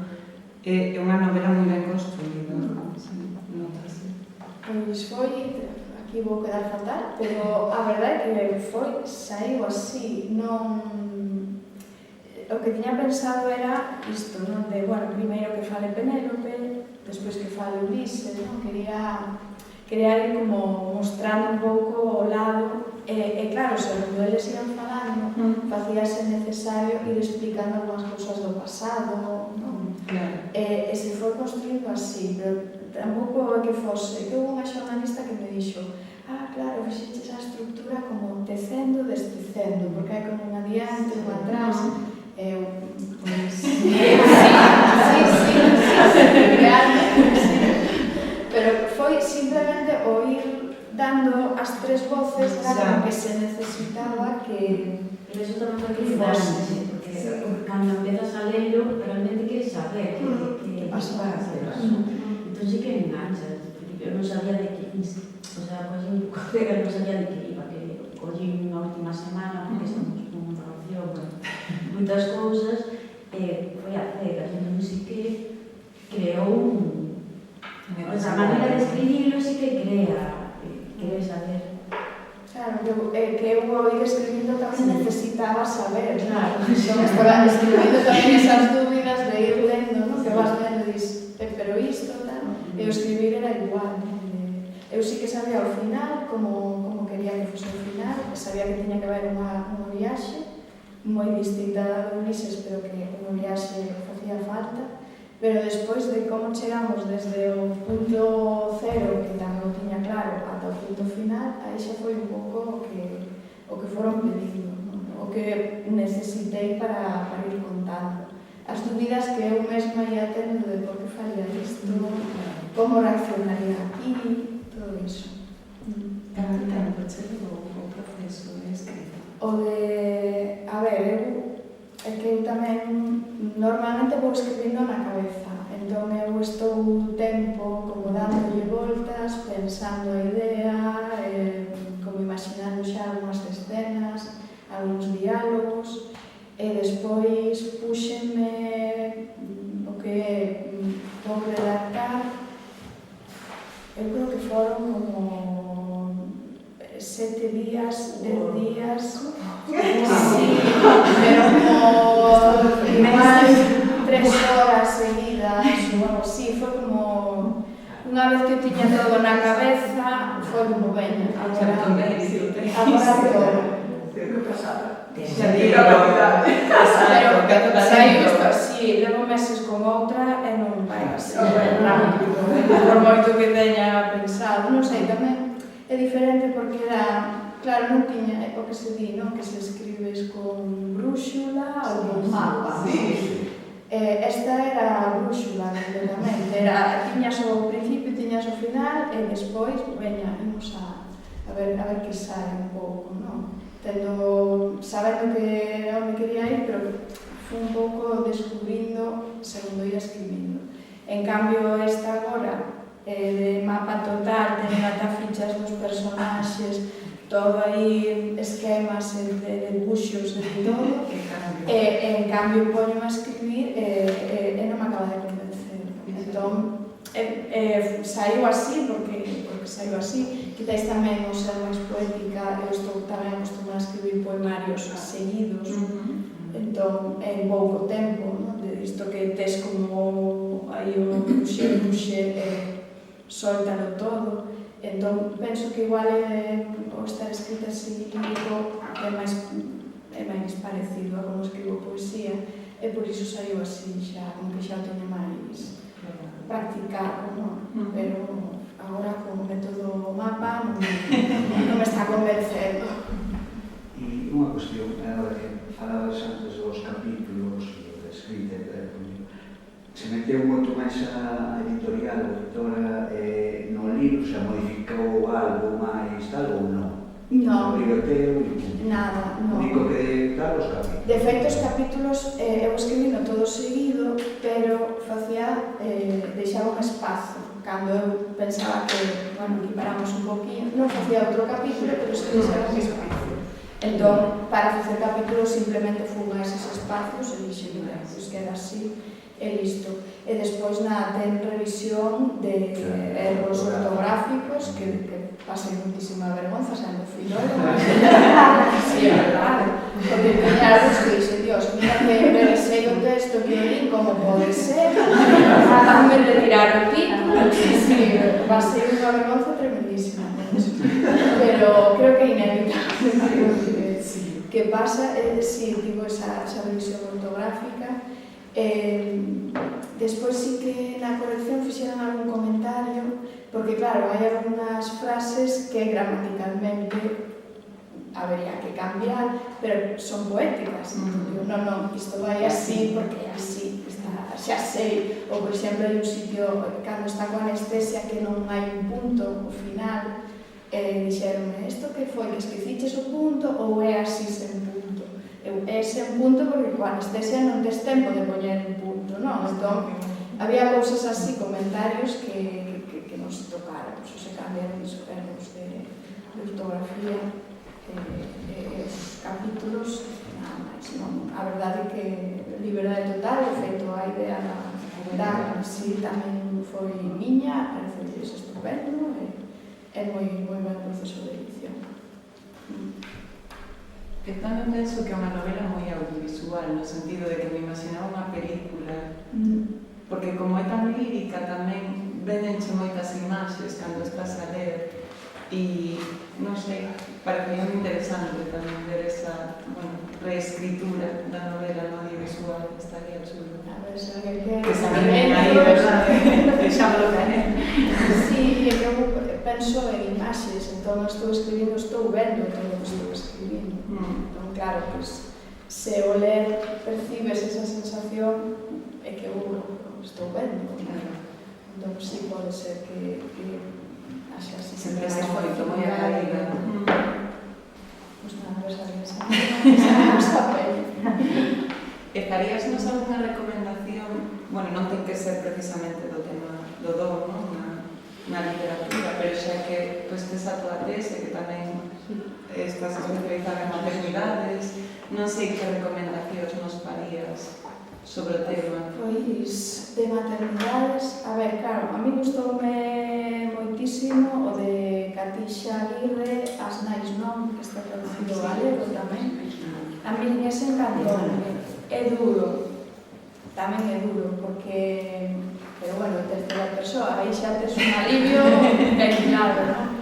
É unha novela moi ben construída. que vou quedar fatal, pero a verdade é que saiu así, non... O que tiña pensado era isto, non? De, bueno, primeiro que fale Penélope, despois que fale Ulises, non? Quería ir como mostrando un pouco o lado, e claro, segundo eles iban falando, facíase necesario ir explicando algunhas cousas do pasado, non? Claro. E se foi construindo así, pero tampouco é que fose, que houve unha xornalista que me dixo claro, fixeches a estructura como tecendo, destecendo, porque hai como un adiante, un atrás, eu, pois... Sí, realmente, sí. Pero foi simplemente o ir dando as tres voces, claro, que se necesitaba que... Pero eso tamén foi que fose, porque cando empezas a lelo, realmente queres saber que pasa. Entón sí que enganchas. Eu non sabía de que... O sea, pues un pouco cega, non sabía de que iba, que collí unha última semana, porque estamos con unha relación, bueno, moitas cousas, foi a cegas, entón sí que creou un... A maneira de escribirlo sí que quere saber. Claro, que eu ao ir escribindo tamén necesitaba saber, Claro. Estaba escribindo tamén esas dúbidas de ir lendo, non? Que vas lendo e dis, pero isto, tal, e o escribir era igual, non? Eu sí que sabía ao final como quería que fose ao final, sabía que tiña que haber unha viaxe moi distinta da de Ulises, pero que unha viaxe facía falta, pero despois de como chegamos desde o punto cero, que tamén o tiña claro, ata o punto final, aí xa foi un pouco o que foron pedindo, o que necesitei para ir contando. As dúbidas que eu mesma ia tendo de por que faría isto, como reaccionaría aquí, todo iso. Canto tempo chegou o proceso de escrita? O de... A ver, é que eu tamén normalmente vou escribindo na cabeza, entón eu estou tempo como dándolle voltas, pensando a idea, como imaginando xa algunhas escenas, algúns diálogos, e despois puxenme o que vou redactar. Eu creo que foron como 7 días, 10 días, sí, pero como igual 3 horas seguidas, ou algo así, foi como unha vez que eu tiña todo na cabeza, foi como veña, agora todo. Que pasaba. Xa digo, pero saiu isto así, levo meses con outra e non vai así, rápido, por moito que teña pensado, non sei, tamén é diferente porque era, claro, non tiña o que se di, non? Que se escribes con brúxula ou con mapa. Esta era a brúxula completamente, tiñas o principio, tiñas o final e despois, veña, imos a ver que sai un pouco, non? Sabendo que era onde quería ir, pero fui un pouco descubrindo segundo ia escribindo. En cambio, esta agora, de mapa total, teñen ata fichas dos personaxes, todo aí esquemas de dibuxos e todo, en cambio poño a escribir e non me acaba de convencer. Entón, saiu así porque saiu así. Quizáis tamén o ser máis poética, eu estou tamén acostumada a escribir poemarios seguidos, entón, en pouco tempo, non? De isto que tes como aí o buxe soltalo todo. Entón, penso que igual o estar escrita así lírico é máis parecido a como escribo poesía, e por iso saiu así xa, como que xa o teño máis practicado, non? Pero agora con o método mapa non me está convencendo. E unha cuestión, agora que falabas antes dos capítulos da escrita, se meteu moito máis a editorial, a editora, no libro, se modificou algo máis tal ou non? Non. O libro teu, Nada, non. O único que tal os capítulos. De feito, os capítulos eu escribino todo seguido, pero deixaba un espazo. Cando eu pensaba que, bueno, que paramos un poquinho, non facía outro capítulo, pero se deixaba un espazo. Entón, para facer capítulos simplemente fun a eses espazos e dixen, pois queda así. listo. E despois ten revisión de erros ortográficos que pasei muitísima vergonza sendo filóloga. Sí, é verdade. Porque teña algo que dixe, Dios, mira que revisei o texto que li, como pode ser? Háganme retirar o título. Sí, pasei unha vergonza tremendísima. Pero creo que é inevitable. Que pasa, sí, digo, esa revisión ortográfica. Despois sí que na corrección fixeron algún comentario, porque claro, hai algunhas frases que gramaticalmente habería que cambiar, pero son poéticas. Digo, non, isto vai así porque é así, xa sei. Ou, por exemplo, hai un sitio, cando está con anestesia, que non hai un punto ao final, dixeronme, isto que foi, que esqueciches o punto ou é así sen punto? É sen punto porque coa anestesia non tes tempo de poñer un punto, non? Entón, había cousas así, comentarios que nos tocaron, se cambiaron os erros de ortografía, os capítulos, nada máis, non? A verdade é que liberdade total, o feito a idea da si tamén foi miña, parece estupendo, é moi ben proceso de edición. Eu tamén penso que é unha novela moi audiovisual, no sentido de que me imaginaba unha película, porque como é tan lírica tamén venenche moitas imaxes cando estás a ler, e non sei, para mí é moi interesante tamén ver esa reescritura da novela no audiovisual, estaría chulo. A ver, se alguén quere... Que se animen aí, verdade? Deixámoslo caer. Sí, e eu penso en imaxes, entón estou escribindo, estou vendo todo o que estou escribindo. Entón, claro, pues, se o ler percibes esa sensación, é que eu estou vendo. Entón, sí, pode ser que haxa así. Sempre máis moito, moi acaída. Pois nada, ves a esa peli. E faríasnos algunha recomendación, non ten que ser precisamente do tema do dom, na literatura, pero xa que tes a tua tese, que tamén estás especializada en maternidades, non sei que recomendacións nos farías sobre o tema. Pois, de maternidades, a ver, claro, a mí gustoume moitísimo o de Catixa Aguirre, As nais non, que está traducido ao galego tamén. A mí ese encantoume. É duro, tamén é duro, porque, pero bueno, terceira persoa, aí xa tes un alivio ben claro, non?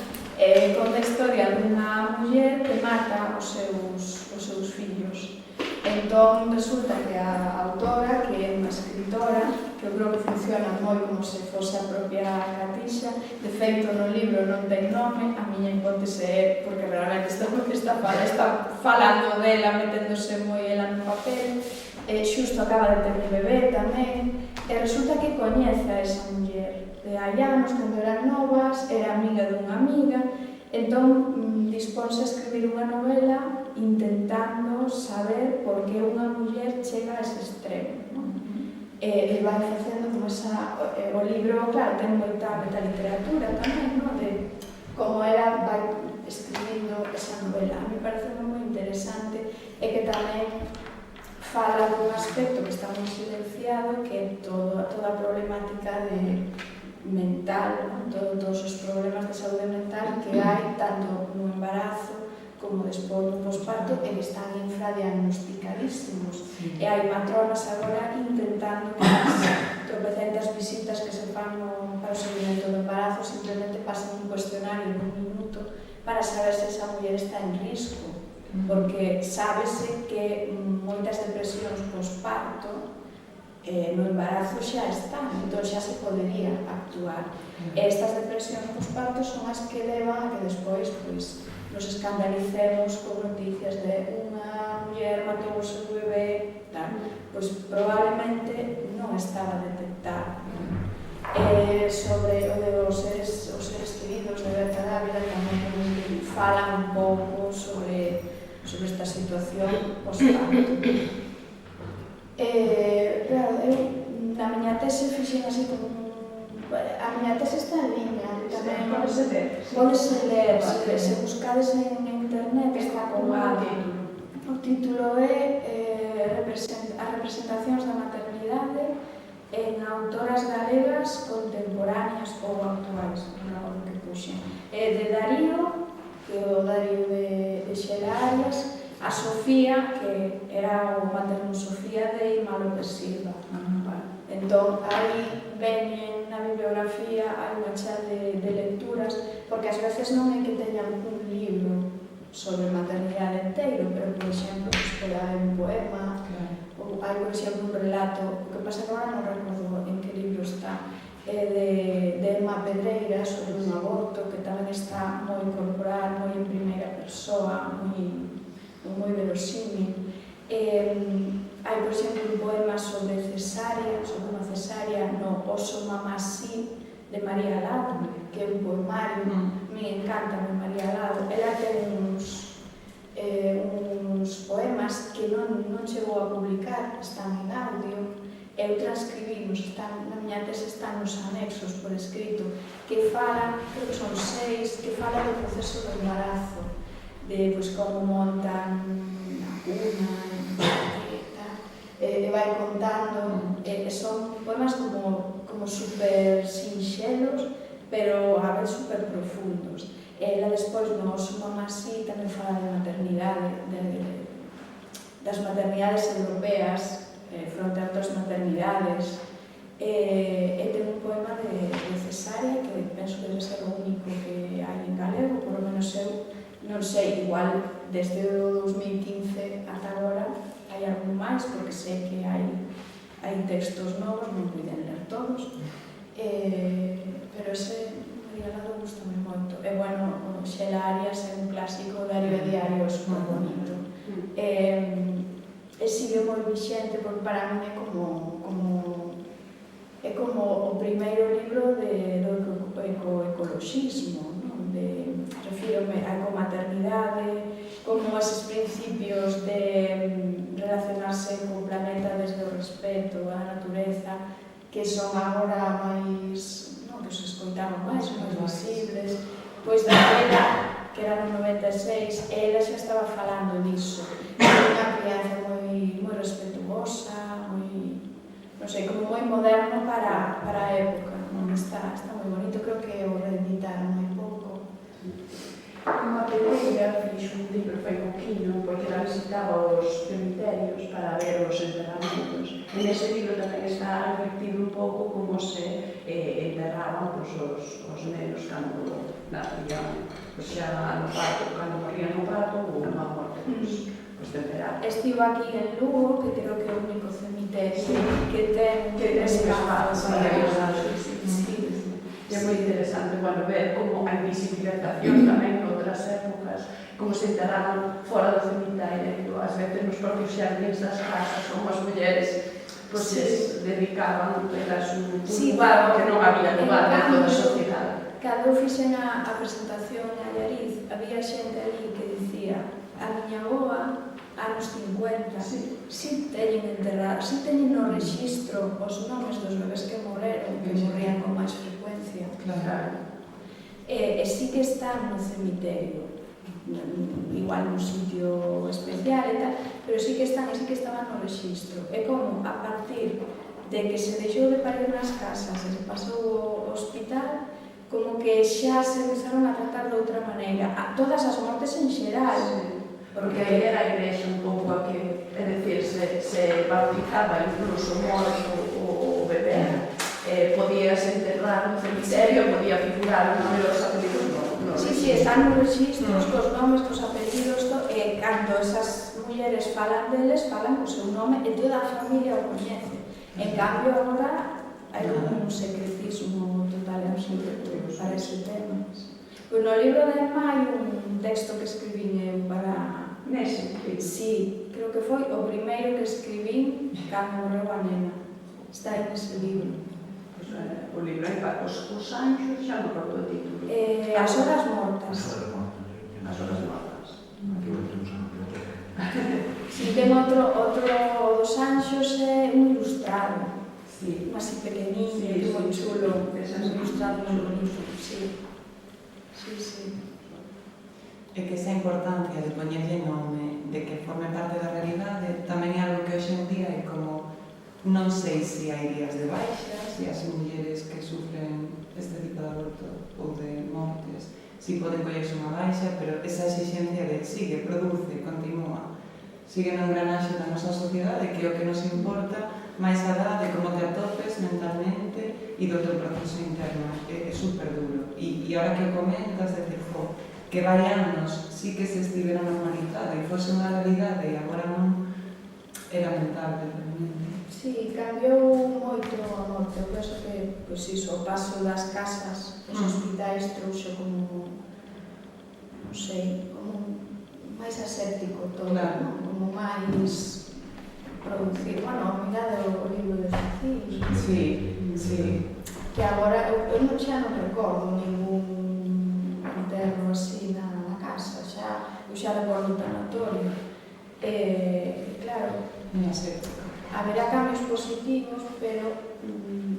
Conta a historia dunha muller que mata os seus fillos. Entón, resulta que a autora, que é unha escritora, que eu creo que funciona moi como se fose a propia Catixa, de feito no libro non ten nome, a miña hipótese é porque realmente está falando dela, meténdose moi ela no papel, xusto acaba de ter un bebé tamén, e resulta que coñece a esa muller de hai anos, cando eran novas, era amiga dunha amiga, entón disponse a escribir unha novela intentando saber por que unha muller chega a ese extremo. E vai facendo como o libro, claro, ten moita literatura tamén, de como ela vai escribindo esa novela. A mí parece moi interesante e que tamén fala dun aspecto que está moi silenciado, que é toda a problemática mental, todos os problemas de saúde mental que hai tanto no embarazo como despois no posparto e que están infradiagnosticadísimos. E hai matronas agora intentando que as tropecentas visitas que se fan para o seguimento do embarazo simplemente pasen un cuestionario en un minuto para saber se esa muller está en risco, porque sábese que moitas depresións posparto no embarazo xa están, entón xa se podería actuar. Estas depresións posparto son as que levan a que despois nos escandalicemos con noticias de unha muller matou o seu bebé, pois probablemente non estaba detectado. Sobre o de os seres queridos de Berta Dávila tamén falan un pouco sobre esta situación posparto. Claro, eu na miña tese fixen así como a miña tese está en liña tamén podese ler se buscades en internet está colgado o título é as representacións da maternidade en autoras galegas contemporáneas ou actuais, non que puxen. De Darío, que é o Darío de Xela Arias, a Sofía, que era o materno Sofía de Ima López Silva. Entón, aí veñen na bibliografía, hai unha chea de lecturas, porque ás veces non é que teñan un libro sobre maternidade inteiro, pero, por exemplo, hai un poema, ou hai, por exemplo, un relato, o que pasa que agora non recordo en que libro está, de Emma Pedreira sobre un aborto, que tamén está moi corporal, moi en primeira persoa, moi verosímil. Hai, por exemplo, un poema sobre cesárea, sobre unha cesárea no Oso Mamá Sí, de María Lado, que é un poemario, me encanta María Lado. Ela ten uns poemas que non chegou a publicar, están en audio, eu transcribimos, na miña tese están nos anexos por escrito, que falan, creo que son 6, que falan do proceso do embarazo, de como montan a cuna, e vai contando, son poemas como super sinxelos, pero a vez super profundos. Ela despois no Oso Mamá Sí tamén fala de maternidade, das maternidades europeas, fronte a outras maternidades, e ten un poema de cesárea que penso que debe ser o único que hai en galego, por lo menos eu non sei, igual desde o 2015 ata agora hai algún máis, porque sei que hai textos novos, non puiden ler todos, pero ese María Lado gustame moito. E, bueno, Xela Arias é un clásico, Darío Diario é super bonito. E sigue moi vixente, porque para mí é como o primeiro libro do ecoecoloxismo, refírome á ecomaternidade, como eses principios de relacionarse co planeta desde o respeto á natureza, que son agora máis, que os escoitamos máis visibles. Pois daquela, que era no 96, ela xa estaba falando disso. Unha crianza moi respetuosa, non sei, como moi moderno para a época. Está moi bonito, creo que o reeditaron hai pouco. Unha Pedreira fixo un libro fai poquinho, porque ela visitaba os cemiterios para ver os enterramentos. En ese libro tamén está reflectido un pouco como se enterraban os nenos cando nacían, xa no parto, cando morían no parto ou unha morte os temperados. Estivo aquí en Lugo, que creo que é o único cemiterio que ten escapados maravillosos. E é moi interesante ver como a invisibilización tamén en outras épocas, como se enterraban fora do cemiterio, ás veces nos propios xardíns das casas, como as mulleres se dedicaban a un lugar que non había lugar dentro da sociedade. Cando fixen a presentación a Allariz, había xente ali que dicía: a miña avoa, anos 50, si teñen enterrado, si teñen no rexistro os nomes dos bebés que morreron, que morrían con máis frecuencia. E si que están no cemiterio, igual nun sitio especial e tal, pero si que estaban no rexistro. É como, a partir de que se deixou de parir nas casas e se pasou ao hospital, como que xa se empezaron a tratar de outra maneira. A todas as mortes en xeral. Porque era a igrexa un pouco a que, é dicir, se bautizaba incluso morto o bebé, podías enterrar no cemiterio, podía figurar o nome dos apelidos no rexistro. Sí, están nos rexistros, cos nomes, cos apelidos, e cando esas mulleres falan deles, falan co seu nome e toda a familia o coñece. En cambio, agora hai un secretismo total e absoluto para ese tema. Pois no libro de Emma hai un texto que escribín eu para... Nese? Sí, creo que foi o primeiro que escribín cando morreu a nena. Está aí nese libro. O libro é para os anxos, xa non recordo o título. As horas mortas. As horas mortas. Aquí lo temos na biblioteca. Si, ten outro dos anxos, é un ilustrado. Sí. Así pequeniño, moi chulo. Un ilustrado moi bonito. Sí. É que esa importancia de poñerlle nome, de que forme parte da realidade, tamén é algo que hoxe en día é como Non sei se hai días de baixa, se as mulleres que sufren este tipo de aborto ou de mortes, si poden collerse unha baixa, pero esa exigencia de sigue, produce, continúa, sigue no engranaxe da nosa sociedade, que é o que nos importa, máis alá de como te atopes mentalmente e do teu proceso interno. É super duro. E ahora que o comentas, decir, que vai anos, sí que se estivera normalizado e fose unha realidade e agora non, é lamentable realmente. Sí, cambiou moito a morte. Eu penso que, pois iso, o paso das casas, os hospitais trouxo como, non sei, como máis aséptico todo, Claro. non? Como máis producido. Bueno, mirade o libro de Cecil. Sí. Que agora, eu xa non recordo ningún interno así na casa, eu xa recordo un tanatorio. Claro, Moi aséptico. haberá cambios positivos, pero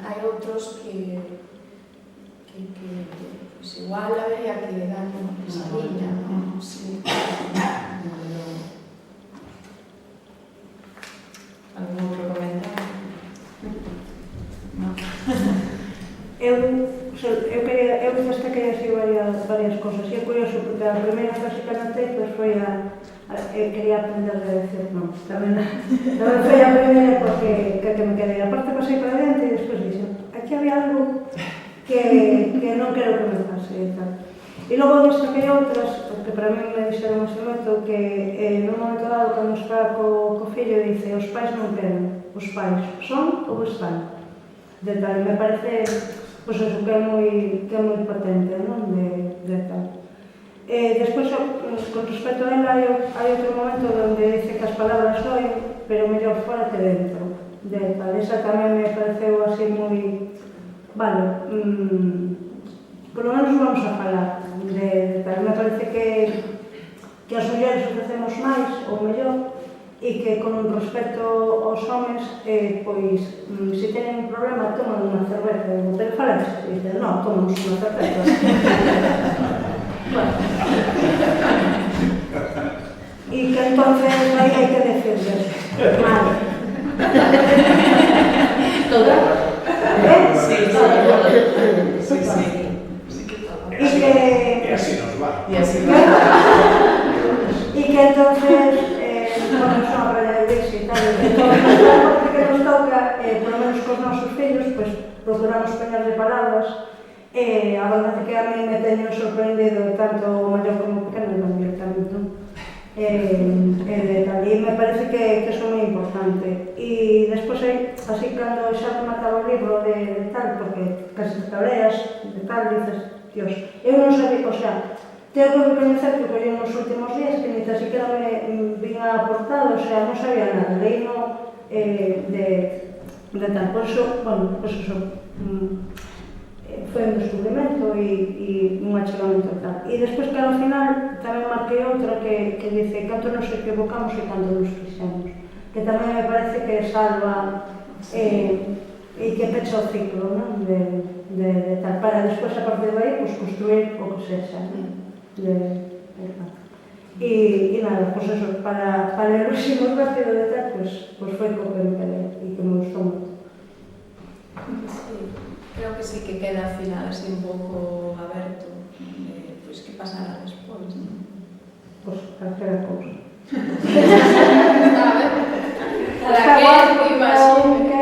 hai outros que pues igual habería que dar unha pisadilla, non? Sí. Algún outro comentario? Non. Eu destaquei así varias cosas. E é curioso, porque a primeira frase que anotei pues, foi quería aprender a decir non. Tamén foi a primeira porque que me quedei. Aparte pasei para dentro e despois dixen, aquí había algo que non quero que me pase e tal. E logo destaquei outras, porque para mí me dixeron ese moito, que nun momento dado, cando está co fillo, dice, os pais non queren, os pais son ou están. De tal, me parece pues eso, que é moi potente, non? De tal. Despois, con respecto a ela, hai outro momento onde dice que as palabras oen, pero mellor fora que dentro. De tal, esa tamén me pareceu así moi... Vale, por lo menos vamos a falar de tal. Me parece que as mulleres ofrecemos máis ou mellor, e que con respecto aos homens, pois, se teñen un problema, toman unha cerveza e botar falas, e dicen, non, tomamos unha cerveza. Bueno. E que entonces aí hai que decirles, vale. Todo. Sí. E así nos va. E que entonces bueno, son a raya de Deus e tal, a parte que nos toca, por lo menos cos nosos fillos, pues, procuramos poñerle palabras, a verdade que a mí me teño sorprendido tanto o maior como o pequeno, non directamente, non? E me parece que son moi importante. E despois, así, cando xa remataba o libro de tal, porque casi te cabreas, de tal, dices, Dios, eu non sabía, o sea, tengo que reconocer que collí nos últimos días que ni tan siquiera me vin a portada, o sea, non sabía nada, leí no de tal, por iso, bueno, pues eso, foi un descubrimento e un achegamento tal. E despois que ao final tamén marquei outra que dice canto nos equivocamos e canto nos fixemos, que tamén me parece que salva e que pecha o ciclo, non? De tal, para despois a partir de aí, pues, construir o que sexa. E nada, pues eso, para ler o ximos rápido de tal, pues foi co que me quedé e que me gustou moito. Sí, creo que sí que queda al final así un pouco aberto, pues que pasará despois, non? Pues calquera cousa. Para que imagine.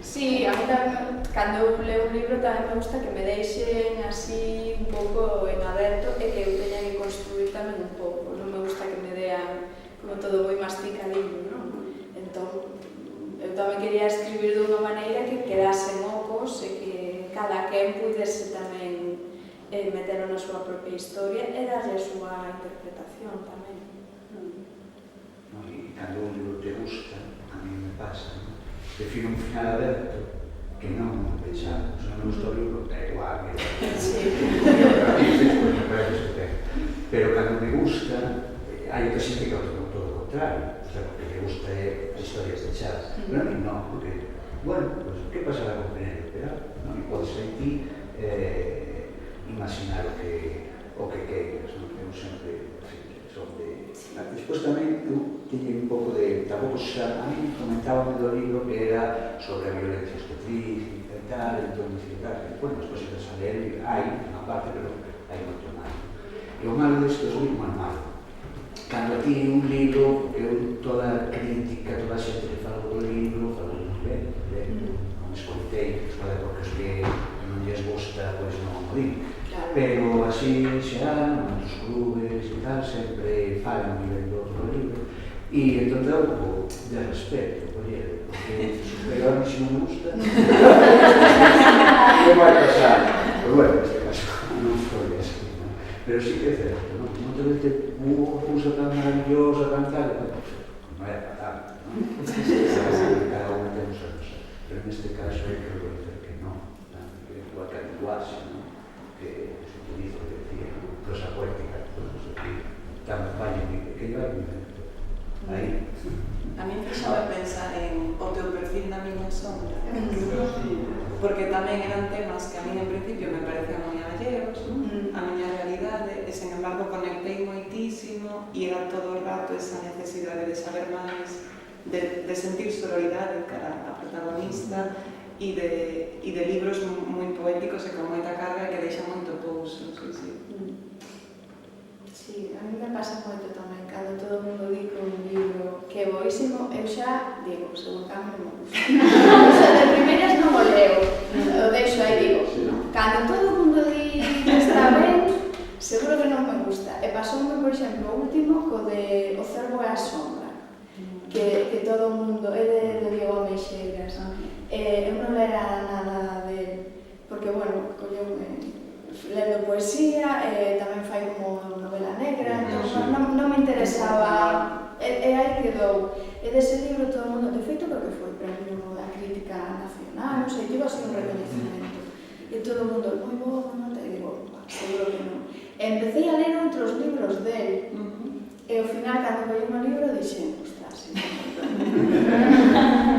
Sí, a mí tamén, cando eu leo un libro tamén me gusta que me deixen así un pouco en aberto e que eu teña que construir tamén un pouco. Non me gusta que me dean como todo moi masticadillo, non? Entón, eu tamén quería escribir dunha maneira que quedasen ocos e que cada quen pudese tamén meter na súa propia historia e darlle a súa interpretación tamén. E cando un libro te gusta, a mí me pasa, non? Prefiro un final aberto que non pechado. Se non me gusta o libro, é igual. Pero cando me gusta, hai outra xente que o todo o contrario. O sea, porque me gusta é a historia pechada. Pero a mí non, porque, bueno, pues, que pasará con Penélope? Non me podes sentir imaginar o que queiras. Eu sempre Despois tamén eu tiñe un pouco de... Tampouco xa, a mí comentaba do libro que era sobre a violencia específica e tal, entón dicía, bueno, as cosas a ler hai unha parte, pero hai moito máis. E o malo destes libros é malo. Cando ti un libro, toda a crítica, toda a xente que falou do libro, falou ben, non escoitei, porque os que non lles gusta, pois non o digo. Pero así en xeral, nos clubes e tal, sempre falan nivel do outro libro. E entón dá un pouco de respeto, porque pero a mí se non me gusta, que vai pasar? Pero bueno, neste caso non foi así, non? Pero sí que é certo, non? Moitas veces cousa tan maravillosa, tan tal, non é fatal, non? Cada unha temos a cosa. Pero neste caso é que dizer que non, igual que a linguaxe, non? Que se utiliza, que decía, prosa poética, tan falla que vai dentro. Aí. A mí empezaba a pensar en o teu perfil na miña sombra, porque tamén eran temas que a mí en principio me parecían moi alleos, a miña realidade, e sen embargo conectei moitísimo e era todo o rato esa necesidade de saber máis, de sentir sororidade cara a protagonista e de libros moi poéticos e con moita carga que deixan moito pouso, Sí, a mí me pasa moito tamén, cando todo o mundo di que un libro que é boísimo, eu xa digo, según cambio non me gusta. Xa de primeiras non o leo, o deixo aí, digo, cando todo o mundo di que está ben, seguro que non me gusta. E pasoume, por exemplo, o último, co de O cervo e a sombra, que todo o mundo, é de Diego Ameixeiras. Eu non lera nada de... porque, bueno, colleume lendo poesía, tamén fai como novela negra, non me interesaba, e aí quedou. E dese libro todo o mundo, de feito, creo que foi premio da crítica nacional, non sei, tivo así un reconhecimento. E todo o mundo, moi bo, non te digo, seguro que non. E empecé a ler outros libros del, e ao final, cando collei un libro, dixen, ostras,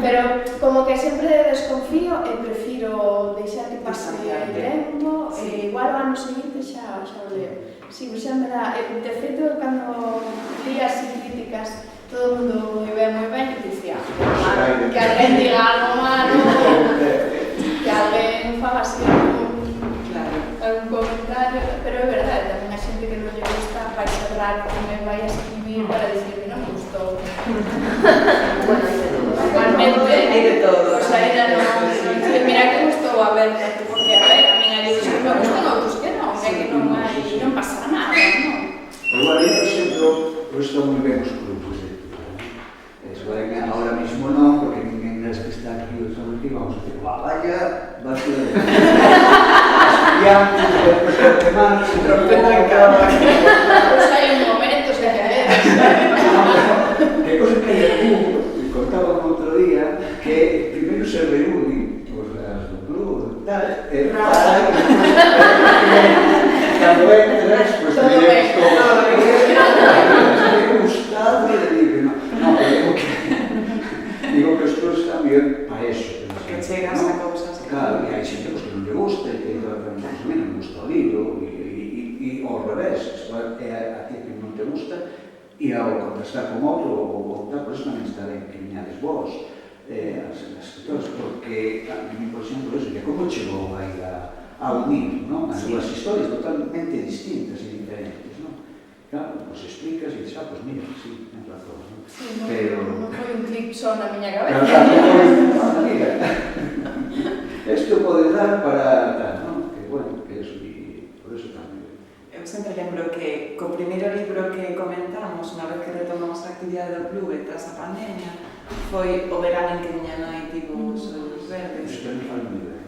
pero como que sempre desconfío e prefiro deixar que pase o tempo, e igual o ano seguinte xa o leo. Si, xa me dá, de feito, cando li así críticas, todo o mundo moi ben, e dicía, que alguén diga algo malo, que alguén faga así algún comentario, pero é verdade, tamén a xente que non lle gusta vai cerrar que me vai a escribir para dicir que non me gustou. Bueno, igualmente, hai de todo. Pois ainda non, mira que gustou a ver, porque a ver, a mí hai libros que me gustan, outros que non, é que non hai, non pasa nada, non? Igual, eu, por exemplo, eu estou moi ben os grupos de lectura. Ahora mismo non, porque ninguén das que está aquí ou estamos aquí, vamos a decir, vaya, vas a ver. Estudiantes, despois de marcha, rompendo en cama. Pois hai un momento, se queres. Que cosa que contaba outro día, que primeiro se reúnen os do club, tal, e para cando entras, pois te diremos todo me gustado, e digo, non, digo que os clubs están bien para eso. Que chegas a cousas que... Claro, e hai xente que non lle gusta, e a mí non me gusta o libro, e ao revés, é a ti que non te gusta, e ao contrastar con outro, ou tal, por eso tamén está ben que viñades vos, as escritoras, porque a mí, por exemplo, eso, que como chegou aí a unir, non? As dúas historias totalmente distintas e diferentes, non? Claro, pues explicas e dices, pues mira, sí, tens razón, non? Pero... non foi un clip só na miña cabeza. Claro, mira, isto pode dar para tal, non? Que, bueno, que eso, e por eso tamén. Eu sempre lembro que co primeiro libro que comentamos, unha vez que retomamos a actividade do club tras a pandemia, foi O verano en que miña nai tivo os ollos verdes. Isto non falo moi ben.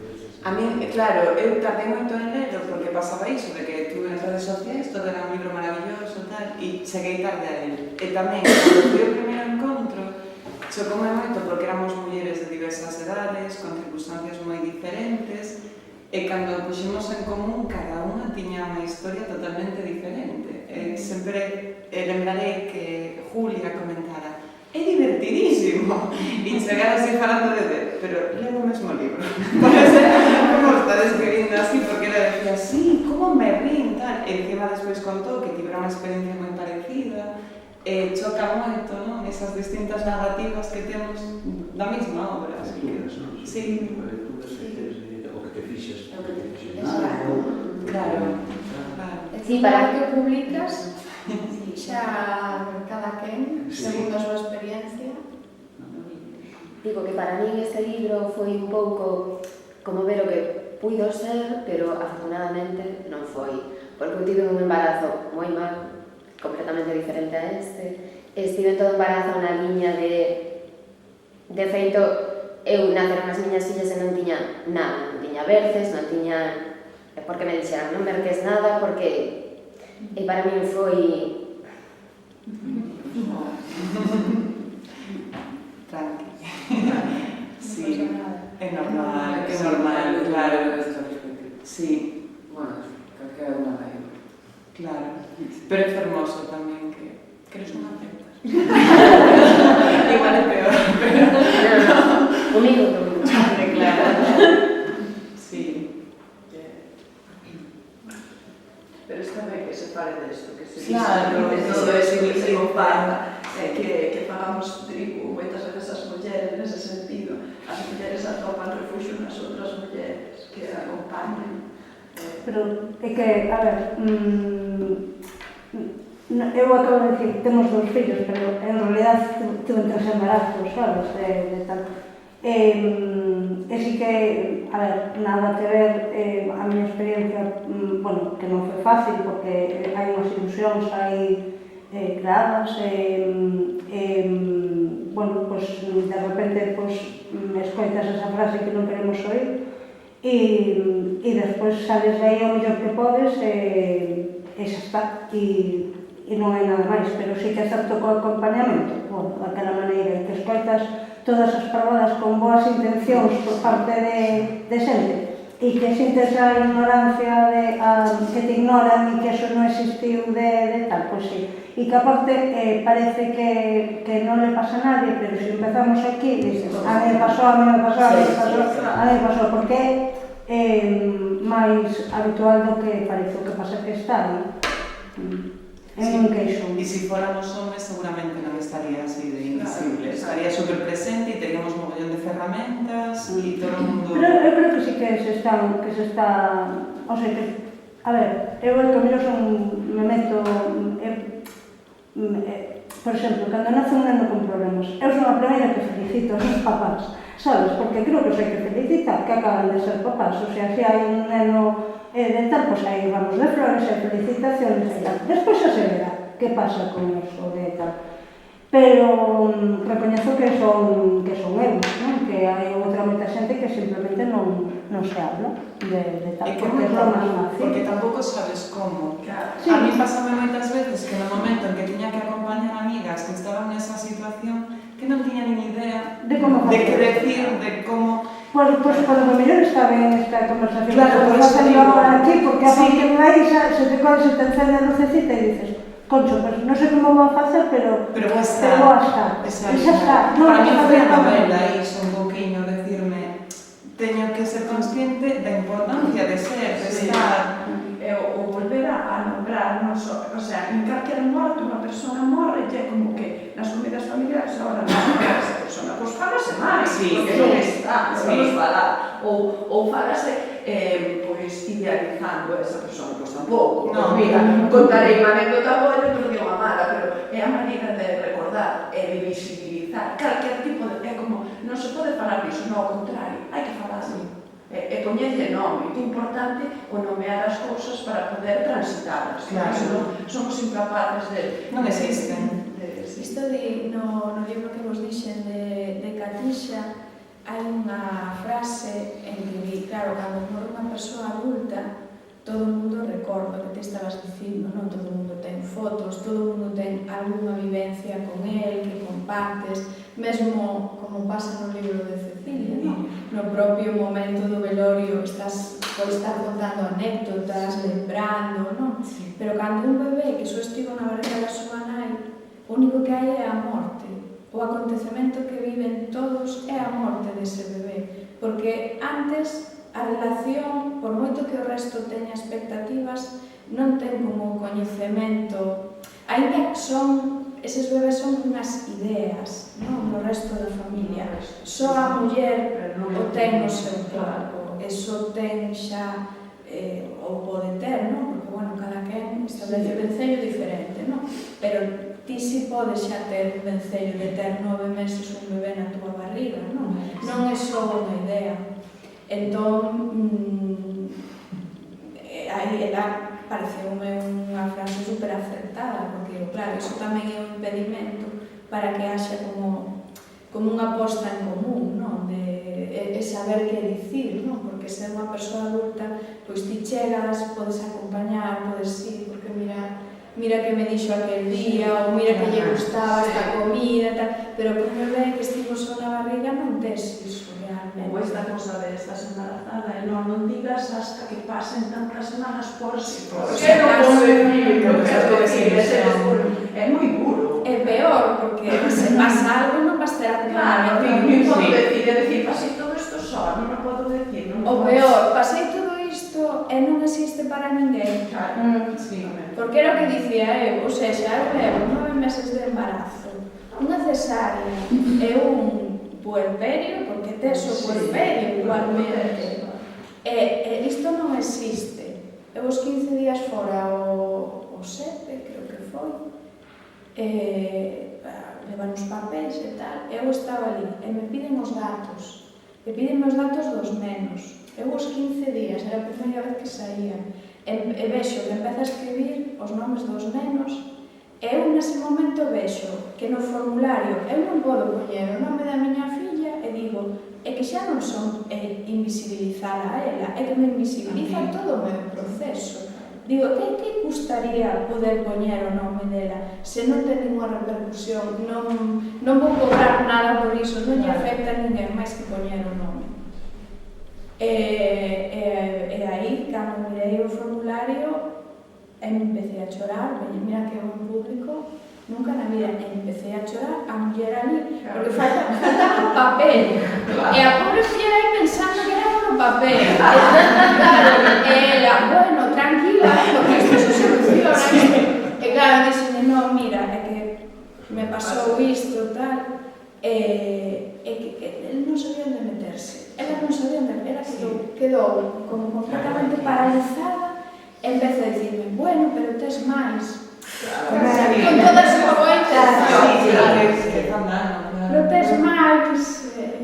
A mí, claro, eu tardei moito en lerlo porque pasaba iso, de que tuve en redes sociais, todo era un libro maravilloso, tal, e cheguei tarde a él. E tamén, cando fui o primeiro encontro, chocoume moito porque éramos mulleres de diversas edades, con circunstancias moi diferentes, e cando puxemos en común, cada unha tiña unha historia totalmente diferente. Sempre lembrarei que Julia comentara, é divertidísimo, e chegar así falando de pero leo o mesmo libro. Como está describindo así, porque ela decía, sí, como me rin, tal, e encima despois contou que tivera unha experiencia moi parecida, choca moito, non? Esas distintas narrativas que temos da mesma obra. As lecturas, non? Sí. As lecturas que tes, o que te fixas. Claro. Sí, para que publicas, xa cada quen, segundo a súa experiencia. Digo que para min este libro foi un pouco como ver o que puido ser, pero afortunadamente non foi. Porque eu tive un embarazo moi mal, completamente diferente a este. Estive todo embarazo na liña de feito, eu naceron as miñas fillas e non tiña nada, non tiña verces, non tiña... porque me dixeran, non vertes nada, porque... E para min foi... Tranqui. Sí, é normal, claro. Sí. Bueno, calquera unha vai. Claro. Pero é fermoso tamén que eres unha aceptas. Igual é peor, pero... Un minuto. Claro. Sí. Pero está ben que se fale desto, que se Claro, de todo eso que se comparta, que pagamos trigo moitas veces as mulleres nese sentido. As mulleres atopan refugio nas outras mulleres que acompañan. Pero é que, a ver, eu acabo de decir, temos 2 fillos, pero en realidad tuve 3 embarazos, sabes, de tal. E si que, a ver, nada que ver a miña experiencia, bueno, que non foi fácil, porque hai unhas ilusións aí creadas, bueno, pues de repente, pues, escoitas esa frase que non queremos oír, e despois sales de aí o mellor que podes e xa está, e non hai nada máis, pero sí que é certo co acompañamento, bueno, daquela maneira, e que escoitas todas as parvadas con boas intencións por parte de xente, e que sintes a ignorancia que te ignoran e que eso non existiu de tal, pois sí. E que aparte parece que non le pasa a nadie, pero se empezamos aquí, dices, a mí me pasou, porque é máis habitual do que parece, o que pasa que está aí. É un queixo. E se fóramos homes seguramente non estaría así de invisible, estaría super presente e teríamos un mogollón de ferramentas e todo o mundo... Pero eu creo que sí que se está... O sea, que, a ver, eu el camino me meto... por exemplo, cando nace un neno con problemas, eu son a primeira que felicito aos papás, sabes? Porque creo que os hai que felicitar, que acaban de ser papás. O sea, se hai un neno de tal, pois aí vamos de flores, e felicitaciones e tal. Despois xa se verá que pasa con eso de tal. Pero recoñezo que son eu, non? Que hai outra moita xente que simplemente non se habla de tal, porque é lo máis fácil. Porque tampouco sabes como. Sí. A mí pasame moitas veces que no momento en que tiña que acompañar amigas que estaban nesa situación, que non tiña nin idea de que decir, de como... Pues cuando mellor está ben esta conversación, claro, que estás facendo agora aquí, porque a partir de aí se te encende a lucecita e dices, concho, pues non sei como vou a facer, pero vou a estar. E xa está. Para mí foi a novela iso un pouquinho, decirme, teño que ser consciente da importancia de ser, de estar. O volver a nombrar, o sea, en calquera morte unha persona morre, e como que nas comidas familiares agora non é esa persona, pois fálase máis, porque non está, vamos falar, ou fálase pois idealizando a esa persona, pois tampouco, mira, contarei unha anécdota boa e perdí unha mala, pero é a maneira de recordar e de visibilizar calquer tipo de, é como, non se pode falar disso, non, ao contrario, hai que falar así. E poñerlle nome, é importante o nomear as cousas para poder transitarlas. Claro. Somos incapaces de... Non existen. Isto no libro que vos dixen de Catixa, hai unha frase en que, claro, cando morre unha persoa adulta, todo o mundo recorda o que te estabas dicindo, non? Todo o mundo ten fotos, todo o mundo ten algunha vivencia con el, que compartes, mesmo como pasa no libro de Cecilia, non? No propio momento do velorio estás contando anécdotas, lembrando, non? Sí. Pero cando un bebé que só estivo na barriga da súa nai, o único que hai é a morte. O acontecemento que viven todos é a morte dese bebé, porque antes a relación, por moito que o resto teña expectativas, non ten como coñecemento, aínda son eses bebés son unhas ideas, non? No resto da familia. Só a muller o ten no seu corpo, e só ten xa, ou pode ter, non? Porque, bueno, cada quen establece vencello diferente, non? Pero ti si podes xa ter un vencello de ter 9 meses un bebé na tua barriga, non? Non é só unha idea. Entón, aí ela pareceume unha frase super acertada, porque, claro, iso tamén é un impedimento para que haxa como unha posta en común, non? De saber que dicir, non? Porque ser unha persoa adulta, pois ti chegas, podes acompañar, podes ir, porque mira que me dixo aquel día, ou mira que lle gustaba esta comida, tal, pero por bebé que estivo só na barriga non tes iso realmente. Ou esta cosa de estás embarazada e non digas hasta que pasen tantas semanas por si. Que non podo decir, é moi duro. É peor, porque se pasa algo non vas ter acompañamento. Non podo decir, pasei todo isto só, non o podo decir. O peor, pasei todo isto e non existe para ninguén. Porque era o que dicía eu, ou seja, eu levo 9 meses de embarazo, unha cesárea e un puerperio, porque tes o puerperio igualmente. E isto non existe. Eu os 15 días fora o 7, creo que foi, levan os papéis e tal, eu estaba ali e me piden os datos. E pídenme os datos dos nenos. Eu os 15 días, era a primeira vez que saía, e vexo que empeza a escribir os nomes dos nenos, e eu nese momento vexo que no formulario eu non podo poñer o nome da miña filla e digo, é que xa non son invisibilizada a ela, é que me invisibiliza todo o meu proceso. Digo, que gustaría poder poñer o nome dela se non ten ninguna repercusión, non vou cobrar nada por iso, non lle afecta a ninguén máis que poñer o nome. E aí, cando mirei o formulario, me empecé a chorar, mira que é un público, nunca na vida, empecé a chorar, a muller ali, porque faltaba o papel, e a pobre filla aí pensando que era o papel, e ela, bueno, tranquila, porque isto se soluciona, e claro, dixenme, non, mira, é que me pasou isto, tal, e que ele non sabía onde meterse, ela non sabía onde, ela quedou como completamente paralizada, e empezou a dicirme, bueno, pero tes máis, con toda a súa boa intención, pero tes máis,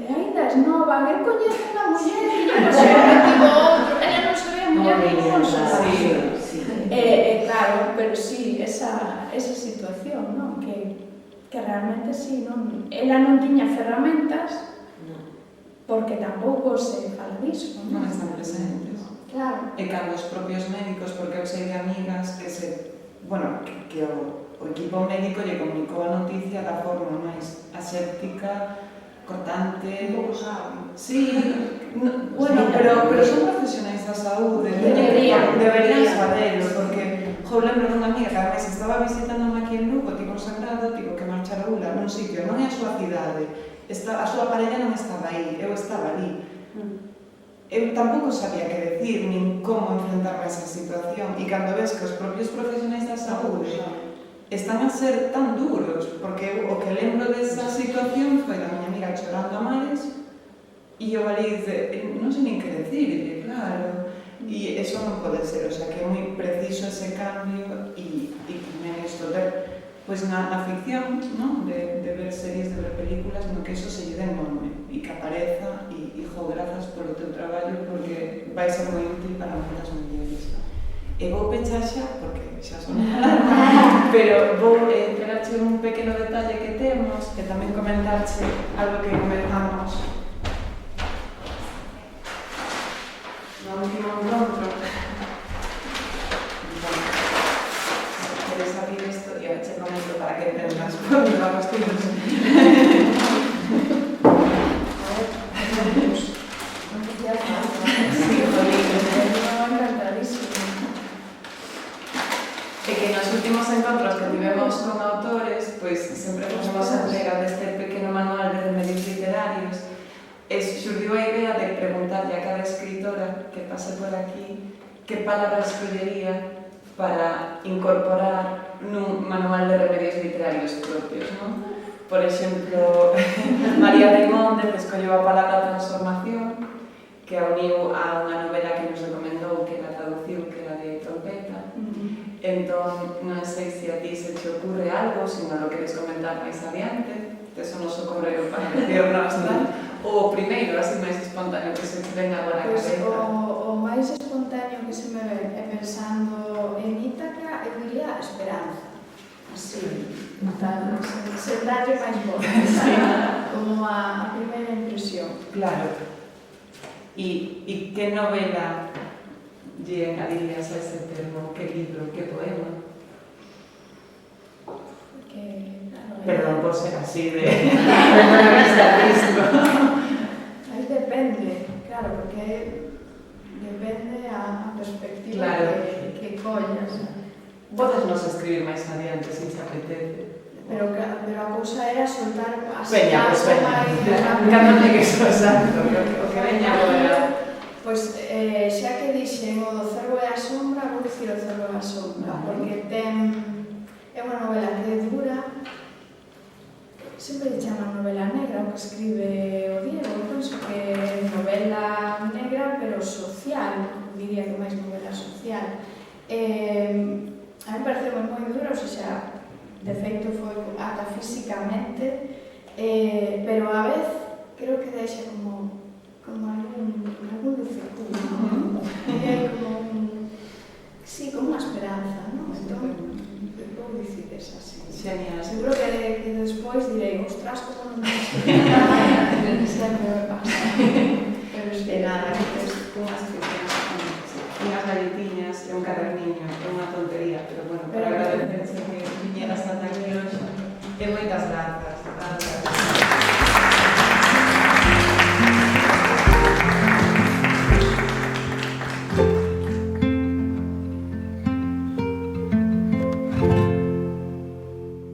ainda es nova, ver coñece unha muller que lle pasou o motivo outro, ela non sabía muller ningún, claro, pero sí, esa situación, non? Que realmente sí, ela non tiña ferramentas, porque tampouco se fala disso, non están presentes. Claro. E cando os propios médicos, porque eu sei de amigas que que o equipo médico lle comunicou a noticia da forma máis aséptica, cortante... Un pouco sabe. Sí, bueno, pero son profesionais da saúde, deberían saberlo, porque lembro dunha amiga que ademais estaba visitándome aquí en Lugo, tivo un sangrado, tivo que marchar a Ula nun sitio, non é a súa cidade, a súa parella non estaba aí, eu estaba ali. Eu tampouco sabía que decir, nin como enfrentarme a esa situación, e cando ves que os propios profesionais da saúde están a ser tan duros, porque o que lembro desa situación foi da miña amiga chorando a mares, e eu ali dice, non sei nin que decir, claro, e eso non pode ser, o sea, que é moi preciso ese cambio, e tamén isto de, pois na ficción, non? De ver series, de ver películas, no que eso se lle den nome, e que apareza, e grazas polo teu traballo, porque vai ser moi útil para moitas mulleres. E vou pechar xa, porque xa son pero vou entregarche un pequeno detalle que temos, que tamén comentarche algo que comenzamos no último encontro. Se queres abrir isto, eu che comento para que entendas por onde vamos tiros. E que nos últimos encontros que tivemos con autores, pois sempre facemos a entrega deste pequeno manual de remedios literarios, e xurdiu a idea de preguntarlle a cada escritora que pase por aquí que palabra escollería para incorporar nun manual de remedios literarios propios, non? Por exemplo, María Raimonde escolleu a palabra transformación, que a uniu a unha novela que nos recomendou, que la traduciu, que era de Trompeta. Entón, non sei se a ti se te ocurre algo, se non lo queres comentar máis adiante, tes o noso correo para decirnos, tal, ou o primeiro, así máis espontáneo que se te ven agora a cabeza. O máis espontáneo que se me ven é pensando en Ítaca, eu diría esperanza. Así, sen darlle máis voz, como a primeira impresión. Claro. E que novela lle engadirías a ese termo? Que libro? Que poema? Perdón por ser así de visto. Aí depende, claro, porque depende a perspectiva que collas. Podes nos escribir máis adiante, se te apetece. Pero a cousa era soltar as Veña, pues veña. Cando llegues ao exacto, o que veña agora. Pois xa que dixen o do cervo e a sombra, vou dicir o cervo e a sombra, porque é unha novela que é dura, sempre lle chama novela negra, o que escribe o Diego, eu penso que é novela negra, pero social, diría que máis novela social. A mí parece moi dura, ou seja, de feito foi ata físicamente, pero a vez creo que deixa como algún lucercudo, ¿no? E hai como unha esperanza, ¿no? Entón, vou dicir esa, sí. Genial. Seguro que despois direi, ostras, como non me sempre me pasa. Pero es que nada, que tes unhas unhas galletiñas e un caderniño, é unha tontería, pero bueno, para agradecerse que viñeras ata aquí hoxe. E moitas grazas.